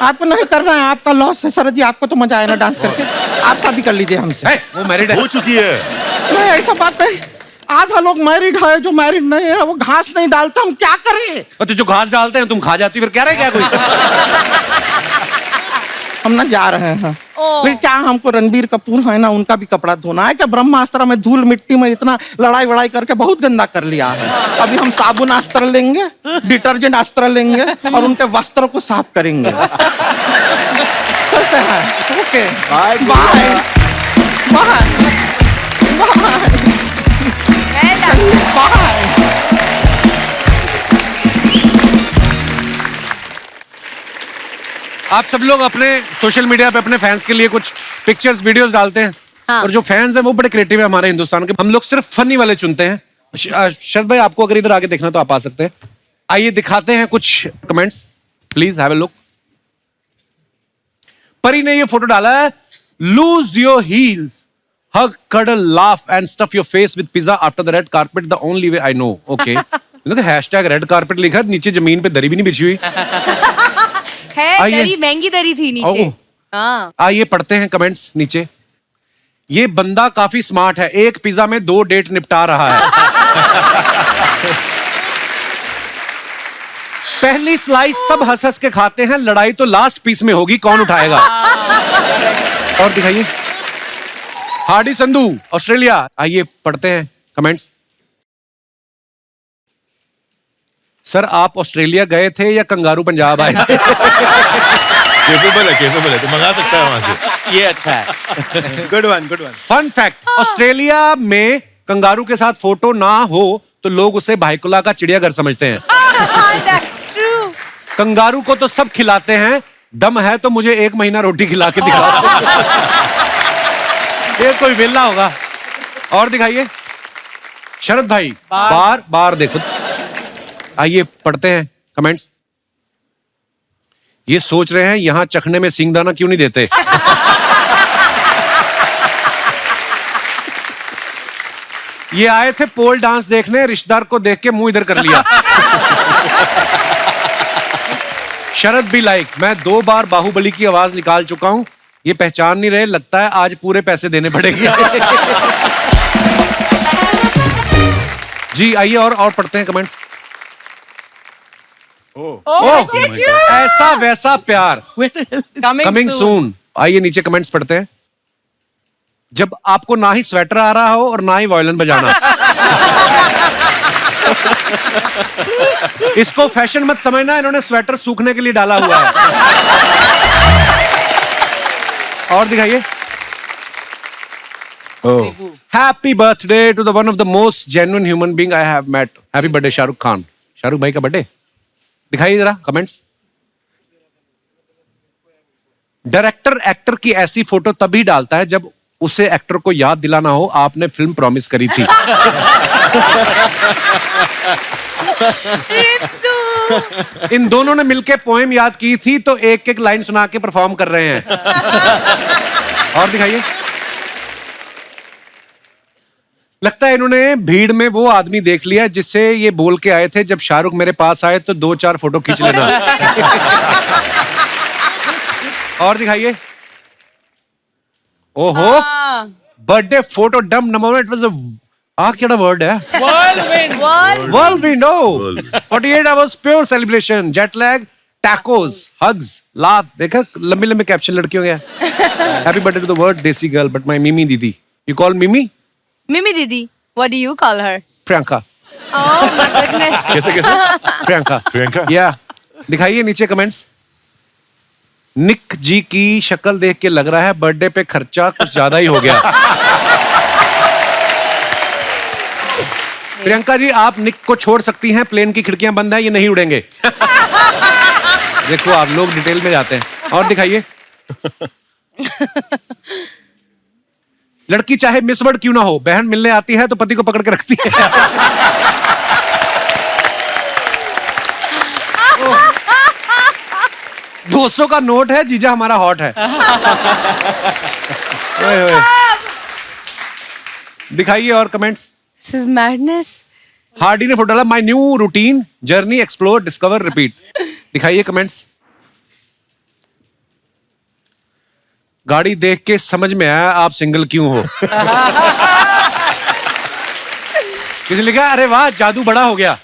आपको नहीं करना है, आपका लॉस है शरद जी। आपको तो मजा आया ना डांस करके, आप शादी कर लीजिए हमसे। वो मैरिड है। हो चुकी है। नहीं ऐसा बात नहीं, आधा लोग मैरिड है, जो मैरिड नहीं है वो घास नहीं डालता, हम क्या करें? और तो जो घास डालते हैं तुम खा जाती, फिर क्या रहे क्या कोई। हम ना जा रहे हैं, लेकिन क्या हमको रणबीर कपूर है ना, उनका भी कपड़ा धोना है। क्या ब्रह्मास्त्र में धूल मिट्टी में इतना लड़ाई वड़ाई करके बहुत गंदा कर लिया है। अभी हम साबुन अस्त्र लेंगे, डिटर्जेंट अस्त्र लेंगे और उनके वस्त्रों को साफ करेंगे। चलते हैं। Okay bye bye bye bye. आप सब लोग अपने सोशल मीडिया पे अपने फैंस के लिए कुछ पिक्चर्स वीडियोस डालते हैं। हाँ। और जो फैंस हैं वो बड़े क्रिएटिव है हमारे हिंदुस्तान के। हम लोग सिर्फ फनी वाले चुनते हैं। शरद भाई आपको अगर इधर आगे देखना तो आप आ सकते हैं। आइए दिखाते हैं कुछ comments, please have a look. परी ने ये फोटो डाला है, lose your heels, hug, cuddle, laugh and stuff your face with pizza after the red carpet, the only way I know. Okay. देखो हैशटैग रेड कारपेट लिखा है, नीचे जमीन पे दरी भी नहीं बिछी हुई है। आइए। दरी महंगी दरी थी नीचे। ओह। हाँ। आइए पढ़ते हैं कमेंट्स नीचे। ये बंदा काफी स्मार्ट है, एक पिज्जा में 2 डेट निपटा रहा है। पहली स्लाइस सब हंस हंस के खाते हैं, लड़ाई तो लास्ट पीस में होगी, कौन उठाएगा। और दिखाइए। Hardy Sandhu Australia. आइए पढ़ते हैं कमेंट्स। सर आप ऑस्ट्रेलिया गए थे या कंगारू पंजाब आए थे? केपेबल है तो मंगा सकता है वहां से। ये अच्छा है। Good one good one. Fun fact, Australia में कंगारू के साथ फोटो ना हो तो लोग उसे भाईकुला का चिड़ियाघर समझते हैं। That's true. कंगारू को तो सब खिलाते हैं, दम है तो मुझे 1 महीना रोटी खिला के दिखाओ। ये कोई वेला होगा। और दिखाइए। शरद भाई बार बार देखो। आइए पढ़ते हैं कमेंट्स। ये सोच रहे हैं यहां चखने में सिंगदाना क्यों नहीं देते। ये आए थे पोल डांस देखने, रिश्तेदार को देख के मुंह इधर कर लिया। शरद भी लाइक, मैं 2 बार बाहुबली की आवाज निकाल चुका हूं, ये पहचान नहीं रहे, लगता है आज पूरे पैसे देने पड़ेंगे। जी आइए और पढ़ते हैं कमेंट्स। ऐसा वैसा प्यार कमिंग सून। आइए नीचे कमेंट्स पढ़ते हैं। जब आपको ना ही स्वेटर आ रहा हो और ना ही वायलिन बजाना। इसको फैशन मत समझना, इन्होंने स्वेटर सूखने के लिए डाला हुआ है। और दिखाइए। Happy birthday to the one of the most genuine human being I have met. Happy birthday Shahrukh Khan. Shahrukh भाई का बर्थडे दिखाइए जरा कमेंट्स। डायरेक्टर एक्टर की ऐसी फोटो तभी डालता है जब उसे एक्टर को याद दिलाना हो आपने फिल्म प्रॉमिस करी थी। इन दोनों ने मिलके पोएम याद की थी तो एक एक लाइन सुना के परफॉर्म कर रहे हैं। और दिखाइए। लगता है इन्होंने भीड़ में वो आदमी देख लिया जिससे ये बोल के आए थे जब शाहरुख मेरे पास आए तो 2-4 फोटो खींच लेना। और दिखाइए। ओहो बर्थडे फोटो डम नंबर इट वाज क्या वर्ड है? Whirlwind, oh, 48 hours pure celebration, jet lag, tacos, hugs, laugh. देखा लंबे लंबे कैप्शन लड़कियों के। Happy birthday to the word देसी girl, but my Mimi दीदी. You call Mimi? Mimi Didi. What do you call her? Priyanka. Oh my goodness. कैसे प्रियंका या दिखाइए नीचे कमेंट्स। निक जी की शक्ल देख के लग रहा है बर्थडे पे खर्चा कुछ ज्यादा ही हो गया। प्रियंका जी आप निक को छोड़ सकती हैं, प्लेन की खिड़कियां बंद हैं, ये नहीं उड़ेंगे। देखो आप लोग डिटेल में जाते हैं। और दिखाइए। लड़की चाहे मिस वर्ल्ड क्यों ना हो, बहन मिलने आती है तो पति को पकड़ के रखती है। $200 का नोट है, जीजा हमारा हॉट है। ओए ओए। दिखाइए और comments. This is madness. Hardy ने फोटो डाला, my new routine, journey, explore, discover, repeat. दिखाइए कमेंट्स। गाड़ी देख के समझ में आया आप सिंगल क्यों हो। किसी ने लिखा, अरे वाह जादू बड़ा हो गया।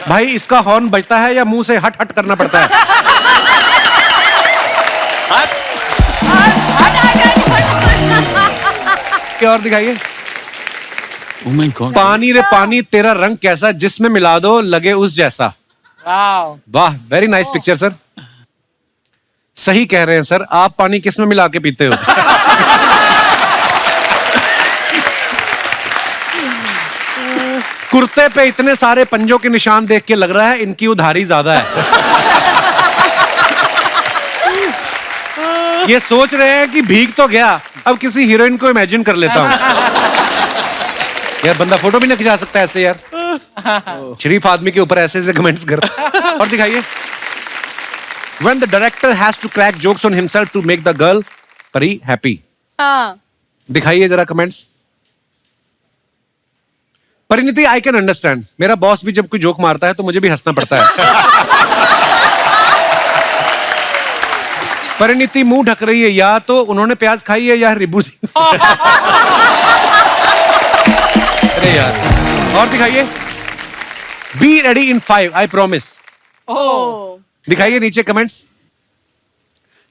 भाई इसका हॉर्न बजता है या मुंह से हट हट करना पड़ता है? क्या और दिखाइए। पानी रे पानी तेरा रंग कैसा, जिसमें मिला दो लगे उस जैसा। वाओ। वाह, वेरी नाइस पिक्चर सर। सही कह रहे हैं सर, आप पानी किस में मिला के पीते हो? कुर्ते पे इतने सारे पंजों के निशान देख के लग रहा है इनकी उधारी ज्यादा है। ये सोच रहे हैं कि भीग तो गया, अब किसी हीरोइन को इमेजिन कर लेता हूं। यार बंदा फोटो भी नहीं खिंचा सकता ऐसे यार, शरीफ आदमी के ऊपर ऐसे ऐसे कमेंट्स करता। और दिखाइए। When the director has to crack jokes on himself to make the girl परी happy। हाँ। दिखाइए जरा comments. Parineeti, I can understand, मेरा बॉस भी जब कोई जोक मारता है तो मुझे भी हंसना पड़ता है। परिणीति मुंह ढक रही है, या तो उन्होंने प्याज खाई है या रिबू। अरे यार। और दिखाइए। Be ready in 5, I promise. दिखाइए नीचे कमेंट्स।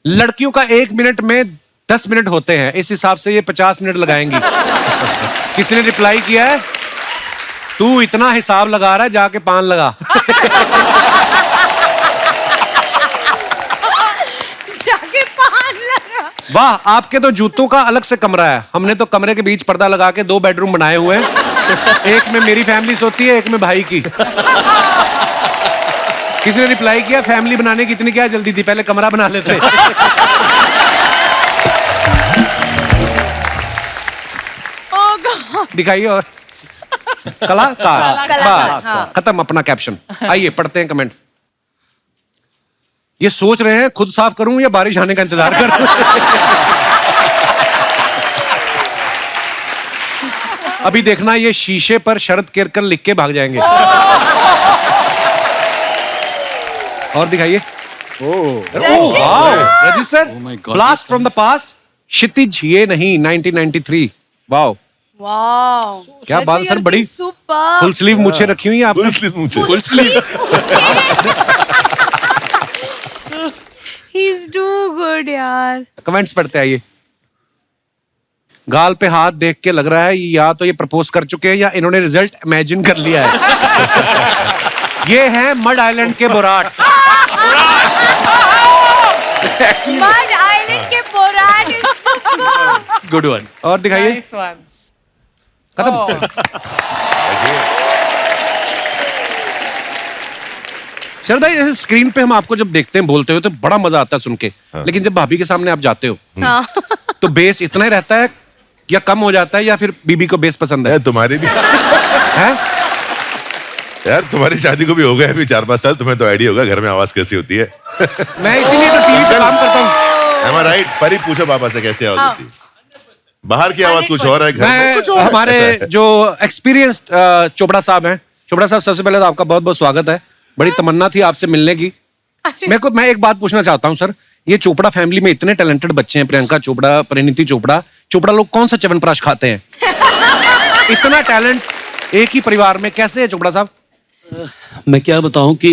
लड़कियों का 1 मिनट में 10 मिनट होते हैं, इस हिसाब से ये 50 मिनट लगाएंगी। किसी ने रिप्लाई किया है, तू इतना हिसाब लगा रहा है, जाके पान लगा। जाके पान लगा। वाह, आपके तो जूतों का अलग से कमरा है, हमने तो कमरे के बीच पर्दा लगा के 2 बेडरूम बनाए हुए हैं। एक में मेरी फैमिली सोती है, एक में भाई की। किसी ने रिप्लाई किया, फैमिली बनाने की इतनी क्या जल्दी थी, पहले कमरा बना लेते। दिखाइए और कलाकार। खत्म अपना कैप्शन। आइए पढ़ते हैं कमेंट्स। ये सोच रहे हैं खुद साफ करूं या बारिश आने का इंतजार करूं। अभी देखना, ये शीशे पर शरद केरकर लिख के भाग जाएंगे। और दिखाइए। Register, blast from the past, Kshitij ये नहीं 1993। वाओ वाओ, क्या बात सर, बड़ी सुपर। फुल स्लीव मुझे रखी हुई है आपने। Full sleeve. He is too good यार। कमेंट्स पढ़ते आइए। गाल पे हाथ देख के लग रहा है या तो ये प्रपोज कर चुके हैं या इन्होंने रिजल्ट इमेजिन कर लिया है। ये है मड आइलैंड के बोराट। मड आइलैंड के Borat is super. Good one. और दिखाइए। Nice one. खत्म। चल भाई, जैसे स्क्रीन पे हम आपको जब देखते हैं बोलते हो तो बड़ा मजा आता है सुन के, लेकिन जब भाभी के सामने आप जाते हो तो बेस इतना ही रहता है या कम हो जाता है, या फिर बीबी को बेस पसंद है? तुम्हारी भी है यार, तुम्हारी शादी को भी हो गया अभी 4-5 साल, तुम्हें तो आइडिया होगा घर में आवाज कैसी होती है। मैं इसीलिए तो टीवी पे काम करता हूँ। Am I right? परी, पूछो पापा से कैसी आवाज होती है। बाहर की आवाज कुछ और है, घर में कुछ और है। हमारे ऐसा है। जो एक्सपीरियंस्ड चोपड़ा साहब हैं, चोपड़ा साहब सबसे पहले तो आपका बहुत बहुत स्वागत है। बड़ी तमन्ना थी आपसे मिलने की। मैं एक बात पूछना चाहता हूँ सर, ये चोपड़ा फैमिली में इतने टैलेंटेड बच्चे हैं, प्रियंका चोपड़ा, परिणीति चोपड़ा, चोपड़ा लोग कौन सा च्यवनप्राश खाते हैं? इतना टैलेंट एक ही परिवार में कैसे है चोपड़ा साहब? मैं क्या बताऊं कि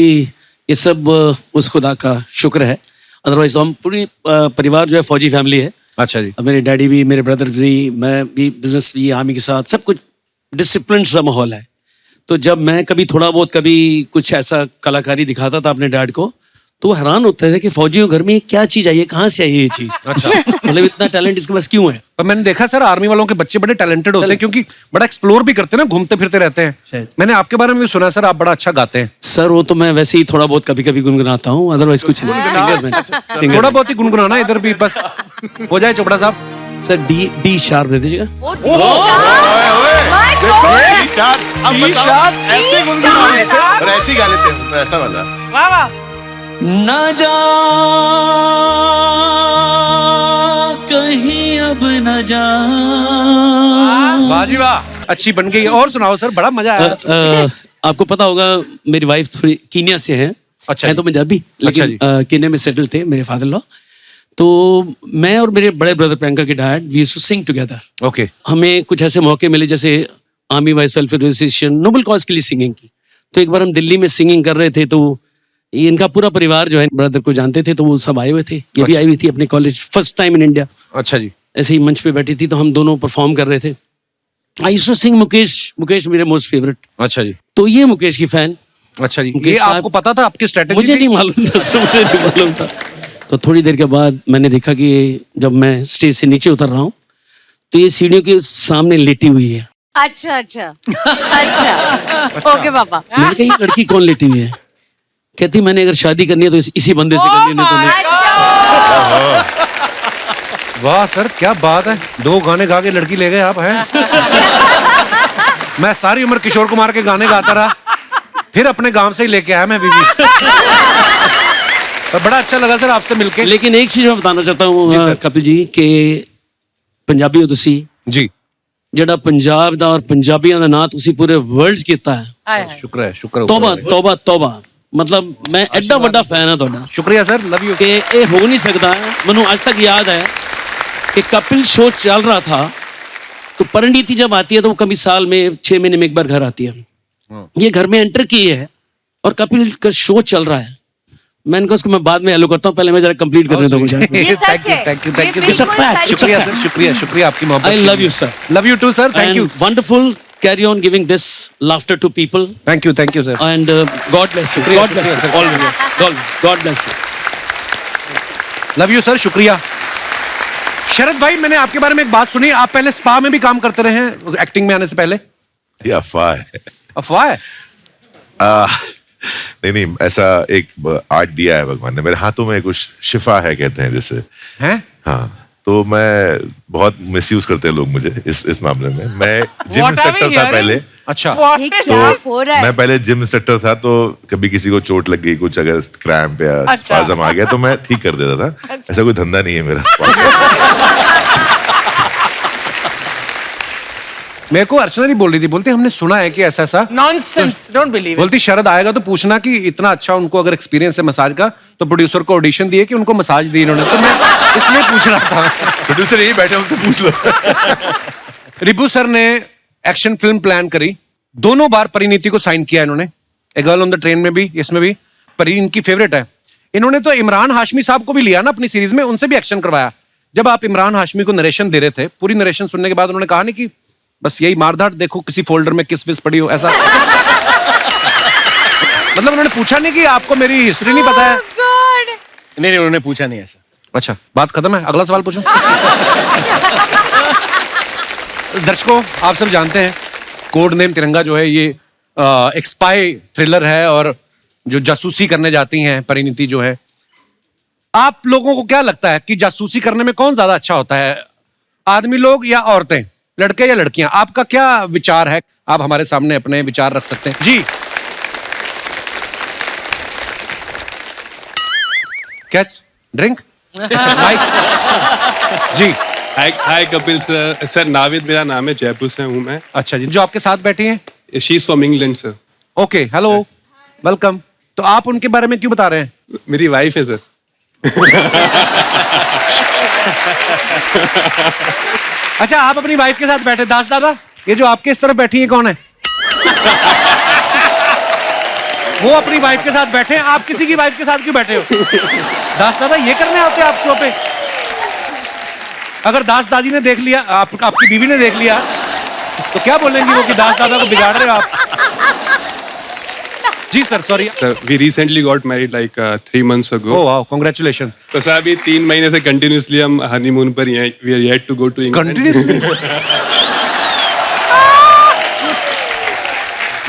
ये सब उस खुदा का शुक्र है। अदरवाइज हम पूरी परिवार जो है फौजी फैमिली है। अच्छा जी। अब मेरे डैडी भी, मेरे ब्रदर भी, मैं भी, बिजनेस भी आर्मी के साथ, सब कुछ डिसिप्लिन सा माहौल है। तो जब मैं कभी थोड़ा बहुत कभी कुछ ऐसा कलाकारी दिखाता था अपने डैड को, तो वो हैरान होते थे कि फौजियों घर में ये क्या चीज आई है, कहाँ से आई है ये चीज। अच्छा। मतलब इतना टैलेंट इसके पास क्यों है? पर मैंने देखा सर आर्मी वालों के बच्चे बड़े टैलेंटेड होते हैं क्योंकि बड़ा एक्सप्लोर भी करते हैं ना, घूमते फिरते रहते हैं। शायद। मैंने आपके बारे में भी सुना सर, आप बड़ा अच्छा गाते हैं। सर वो तो मैं वैसे ही थोड़ा बहुत कभी कभी गुनगुनाता हूँ, अदरवाइज कुछ नहीं। सिंगर मैं सिंगर थोड़ा बहुत ही गुनगुनाना इधर भी बस हो जाए चोपड़ा साहब। सर डी शार्प दे दीजिएगा। ऐसे और ऐसे ही गा लेते हैं ऐसा वाला। वाह वाह। न जा कहीं अब न जा। वाह जी वाह, अच्छी बन गई। और सुनाओ सर, बड़ा मजा आया। आपको पता होगा मेरी वाइफ थोड़ी कीनिया से है। अच्छा है तो पंजाबी, लेकिन कीनिया में सेटल थे मेरे फादर लॉ। तो मैं और मेरे बड़े ब्रदर प्रियंका के dad we used to sing together. Okay. हमें कुछ ऐसे मौके मिले जैसे army wives welfare association, noble cause के लिए सिंगिंग की। तो एक बार हम दिल्ली में सिंगिंग कर रहे थे, तो इनका पूरा परिवार जो है ब्रदर को जानते थे, तो वो सब आए हुए थे। ये भी आई हुई थी अपने college, first time in India. अच्छा जी। ऐसे ही मंच पे बैठी थी, तो हम दोनों परफॉर्म कर रहे थे। I used to sing Mukesh मेरे मोस्ट फेवरेट। अच्छा जी। तो ये मुकेश की फैन। अच्छा जी, मुकेश ये साहब- आपको पता था, आपकी स्ट्रेटेजी मुझे थी? नहीं मालूम था सर, मुझे नहीं मालूम था। तो थोड़ी देर के बाद मैंने देखा कि जब मैं स्टेज से नीचे उतर रहा हूँ तो ये सीढ़ियों के सामने लेटी हुई है। अच्छा अच्छा अच्छा ओके पापा। मैंने कहा ये लड़की कौन लेटी हुई है? कहती मैंने अगर शादी करनी है तो इसी बंदे से करनी है, नहीं तो नहीं। वाह सर क्या बात है, 2 गाने गा के लड़की ले गए आप हैं। मैं सारी उम्र किशोर कुमार के गाने गाता रहा, फिर अपने गांव से ही लेके आया मैं बीवी। पर बड़ा अच्छा लगा सर आपसे मिलके। लेकिन एक चीज मैं बताना चाहता जी हूँ सर। कपिल जी के पंजाबी हो तुसी जी। ਜਿਹੜਾ ਪੰਜਾਬ ਦਾ ਔਰ ਪੰਜਾਬੀਆਂ ਦਾ ਨਾਂ ਤੁਸੀਂ ਪੂਰੇ ਵਰਲਡ 'ਚ ਕੀਤਾ ਹੈ। शुक्र है, शुक्र है। ਤੌਬਾ ਤੌਬਾ ਤੌਬਾ। ਮਤਲਬ ਮੈਂ ਐਡਾ ਵੱਡਾ ਫੈਨ ਹਾਂ ਤੁਹਾਡਾ शुक्रिया सर, लव यू। कि ये हो नहीं सकता है। मनु आज तक याद है कि कपिल शो चल रहा था तो परिणीति जब आती है तो वो कभी साल में 6 महीने में एक बार घर आती है। ये घर में एंटर की है और कपिल का शो चल रहा है। मैंने कहा उसको मैं बाद में हेलो करता हूँ, पहले मैं जरा कंप्लीट करने दो मुझे। ये सच है। थैंक यू ये बिल्कुल सच है। शुक्रिया सर, शुक्रिया शुक्रिया आपकी मोहब्बत। I love you sir. Love you too sir, thank you. Wonderful, carry on giving this laughter to people thank you sir. And God bless you, God bless you always, God bless you. Love you sir, शुक्रिया। शरद भाई, मैंने आपके बारे में एक बात सुनी, आप पहले स्पा में भी काम करते रहे हैं एक्टिंग में आने से पहले। ये अफवाह है। अफवाह है? नहीं, ऐसा एक आर्ट दिया है भगवान ने मेरे हाथों में, कुछ शिफा है कहते हैं जैसे। हैं? हाँ, तो मैं बहुत मिसयूज करते हैं लोग मुझे इस मामले में। मैं gym What are we instructor था hearing? पहले। अच्छा। ये क्या हो रहा है? मैं पहले जिम इंस्ट्रक्टर था, तो कभी किसी को चोट लग गई, कुछ अगर क्रैम्प या स्पाज्म आ गया तो मैं ठीक कर देता था। ऐसा कोई धंधा नहीं है मेरा। मेरे को अर्चना नहीं बोल रही थी, बोलती हमने सुना है कि ऐसा ऐसा। Nonsense, don't believe it. बोलती शरद आएगा तो पूछना कि इतना अच्छा उनको अगर एक्सपीरियंस है मसाज का, तो प्रोड्यूसर को ऑडिशन दिए कि उनको मसाज दी इन्होंने, तो मैं इसलिए पूछ रहा था। प्रोड्यूसर यही बैठे, उनसे पूछ लो। रिबू सर ने एक्शन फिल्म प्लान करी, दोनों बार परिणीति को साइन किया इन्होंने। A girl on the train में भी, इसमें भी। परी इनकी फेवरेट है। इन्होंने तो इमरान हाशमी साहब को भी लिया ना अपनी सीरीज में, उनसे भी एक्शन करवाया। जब आप इमरान हाशमी को नरेशन दे रहे थे, पूरी नरेशन सुनने के बाद उन्होंने कहा नहीं कि बस यही मारधाड़, देखो किसी फोल्डर में किस विस पड़ी हो, ऐसा। मतलब उन्होंने पूछा नहीं कि आपको मेरी हिस्ट्री नहीं पता है? नहीं उन्होंने पूछा नहीं ऐसा। अच्छा, बात खत्म है, अगला सवाल पूछो। दर्शकों, आप सब जानते हैं कोड नेम तिरंगा जो है ये एक स्पाई थ्रिलर है, और जो जासूसी करने जाती हैं परिणीति जो है। आप लोगों को क्या लगता है कि जासूसी करने में कौन ज्यादा अच्छा होता है, आदमी लोग या औरतें, लड़के या लड़कियां? आपका क्या विचार है? आप हमारे सामने अपने विचार रख सकते हैं जी। कैच ड्रिंक माइक जी। हाय कपिल सर। सर नाविद मेरा नाम है, जयपुर से हूँ मैं। अच्छा जी, जो आपके साथ बैठी हैं? She is from England sir. Okay, hello, welcome. तो आप उनके बारे में क्यों बता रहे हैं? मेरी वाइफ है सर। अच्छा, आप अपनी वाइफ के साथ बैठे। दास दादा, ये जो आपके इस तरफ बैठी है कौन है? वो अपनी वाइफ के साथ बैठे हैं, आप किसी की वाइफ के साथ क्यों बैठे हो? दास दादा ये करने आते हैं आप शो पे? अगर दास दादी ने देख लिया, आपकी बीवी ने देख लिया, तो क्या बोलेंगी वो कि दास दादा को बिगाड़ रहे हो आप? जी sir, sorry. Sir we recently got married like 3 months ago. Oh wow, congratulation. तो सर अभी 3 महीने से कंटिन्यूसली हम हनीमून पर ही हैं. We are yet to go to England. Continuously.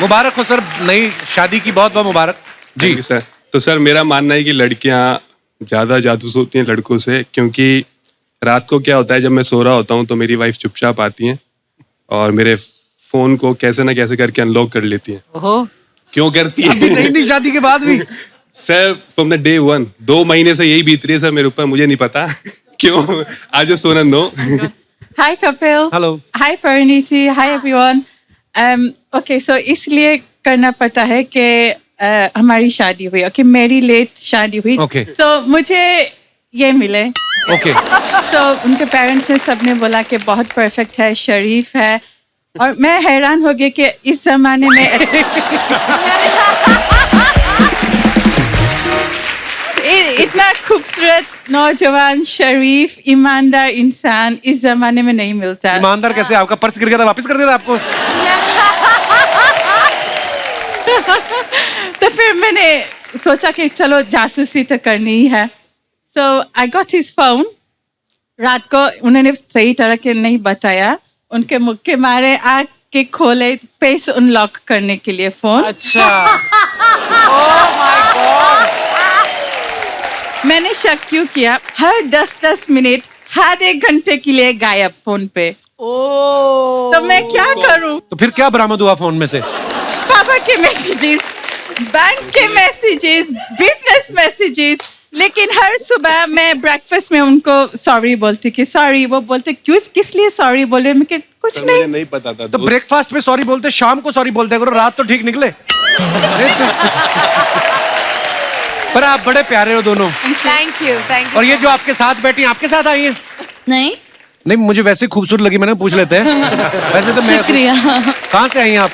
मुबारक हो सर, नई शादी की बहुत बहुत मुबारक। जी सर. तो सर मेरा मानना है कि लड़कियां ज्यादा जासूस होती हैं लड़कों से, क्योंकि रात को क्या होता है जब मैं सो रहा होता हूँ तो मेरी वाइफ चुपचाप आती हैं और मेरे फोन को कैसे ना कैसे करके अनलॉक कर लेती हैं. ओहो क्यों करती है? नई शादी के बाद भी सर फ्रॉम द डे 1 2 महीने से यही बीत रही है सर मेरे ऊपर. मुझे नहीं पता क्यों. I just want to know. Hi Kapil. Hello. Hi Parineeti. Hi everyone. Okay so इसलिए करना पड़ता है कि हमारी शादी हुई. ओके मेरी लेट शादी हुई. Okay. तो मुझे ये मिले. ओके. तो उनके पेरेंट्स ने सबने बोला कि बहुत परफेक्ट है, शरीफ है. और मैं हैरान हो गई कि इस जमाने में इतना खूबसूरत नौजवान शरीफ ईमानदार इंसान इस जमाने में नहीं मिलता. ईमानदार कैसे? आपका पर्स गिर गया था, वापस कर दिया था आपको? तो फिर मैंने सोचा कि चलो जासूसी तो करनी ही है. सो आई गॉट हिज फोन. रात को उन्होंने सही तरह के नहीं बताया. उनके मुख के मारे आग के खोले फेस अनलॉक करने के लिए फोन. अच्छा. Oh my God. मैंने शक क्यों किया. हर 10-10 मिनट हर 1 घंटे के लिए गायब फोन पे. तो मैं क्या करूं? तो फिर क्या बरामद हुआ फोन में से? पापा के मैसेजेस, बैंक के मैसेजेस, बिजनेस मैसेजेस. लेकिन हर सुबह मैं ब्रेकफास्ट में उनको सॉरी बोलती कि सॉरी. वो बोलते क्यों, किस लिए सॉरी बोले? मैं कुछ सर, नहीं. मुझे नहीं पता था. तो ब्रेकफास्ट में सॉरी बोलते, शाम को सॉरी बोलते करो, रात तो ठीक निकले. पर आप बड़े प्यारे हो दोनों. Thank you. और ये जो आपके साथ बैठी हैं, आपके साथ आई हैं? नहीं नहीं, मुझे वैसे खूबसूरत लगी, मैंने पूछ लेते हैं. वैसे तो मैं. शुक्रिया. कहाँ से आई हैं आप?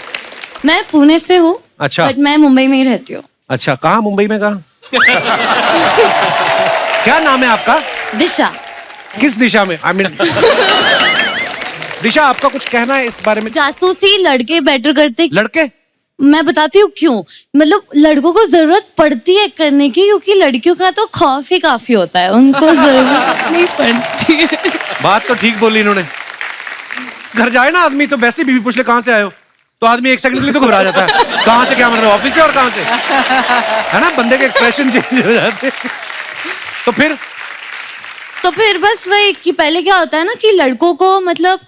मैं पुणे से हूँ. अच्छा. बट मैं मुंबई में ही रहती हूँ. अच्छा, कहाँ? मुंबई में कहाँ? क्या नाम है आपका? दिशा. किस दिशा में? आई मीन दिशा, आपका कुछ कहना है इस बारे में? जासूसी लड़के बेटर करते. लड़के? मैं बताती हूँ क्यों. मतलब लड़कों को जरूरत पड़ती है करने की, क्योंकि लड़कियों का तो खौफ ही काफी होता है, उनको जरूरत नहीं पड़ती है. बात तो ठीक बोली इन्होंने. घर जाए ना आदमी तो वैसे बीवी पूछ ले कहाँ से आए हो, तो आदमी 1 सेकंड के लिए तो घबरा जाता है. कहाँ से? क्या मतलब ऑफिस से? और कहाँ से? है ना, बंदे के एक्सप्रेशन चेंज हो जाते. तो फिर बस वही कि पहले क्या होता है ना कि लड़कों को मतलब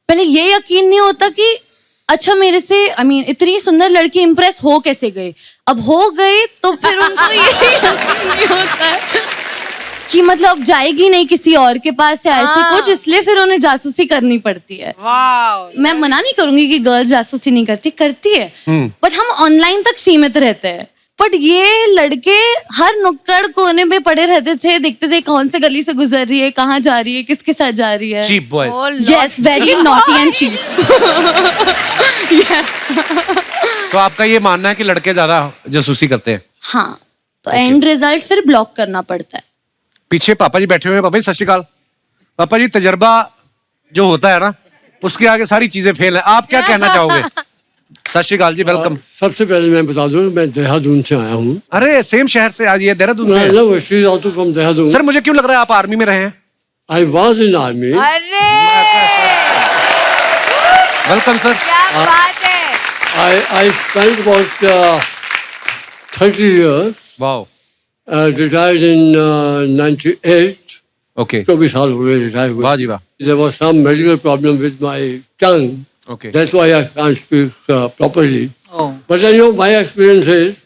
पहले ये यकीन नहीं होता कि अच्छा मेरे से इतनी सुंदर लड़की इम्प्रेस हो कैसे गई. अब हो गई तो फिर उनको ये यकीन नहीं होता है कि मतलब जाएगी नहीं किसी और के पास या ऐसे कुछ, इसलिए फिर उन्हें जासूसी करनी पड़ती है. मैं मना नहीं करूंगी कि गर्ल्स जासूसी नहीं करती है, बट हम ऑनलाइन तक सीमित रहते हैं. बट ये लड़के हर नुक्कड़ कोने पे पड़े रहते थे, देखते थे कौन से गली से गुजर रही है, कहाँ जा रही है, किसके साथ जा रही है. Cheap boys. Yes, very naughty and cheap. तो आपका ये मानना है कि लड़के ज्यादा जासूसी करते हैं? हाँ, तो एंड रिजल्ट फिर ब्लॉक करना पड़ता है. पीछे पापा जी बैठे हुए हैं. पापा जी सत श्री अकाल. पापा जी, तजर्बा जो होता है ना, उसके आगे सारी चीजें फेल है. आप क्या कहना चाहोगे? सत श्री अकाल जी, वेलकम. सबसे पहले मैं बता दूं मैं देहरादून से आया हूँ. अरे सेम शहर से. आज ये देहरादून से है. देहरादून. सर मुझे क्यों लग रहा है आप आर्मी में रहे हैं? I was in army. अरे वेलकम सर. क्या बात है. I spent about 30 years. Wow. Retired in 98. Okay. 24 साल हुए रिटायर हुए. वाह जी वाह. There was some medical problem with my tongue. Okay. That's why I can't speak properly. Oh. But I know my experience is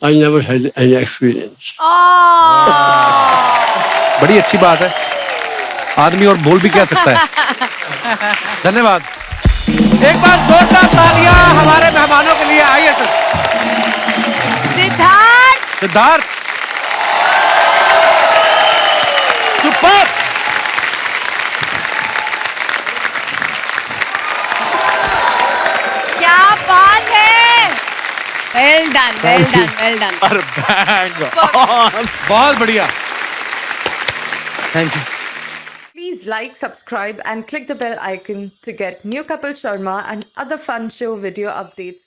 I never had any experience. बड़ी अच्छी बात है. आदमी और बोल भी क्या सकता है. धन्यवाद. एक बार जोरदार तालियां हमारे मेहमानों के लिए. आइए सर. सिद्धार्थ. सुपर. क्या बात है. Well done. बहुत बढ़िया. Thank you. Please like, subscribe and click the bell icon to get new Kapil Sharma and other fun show video updates.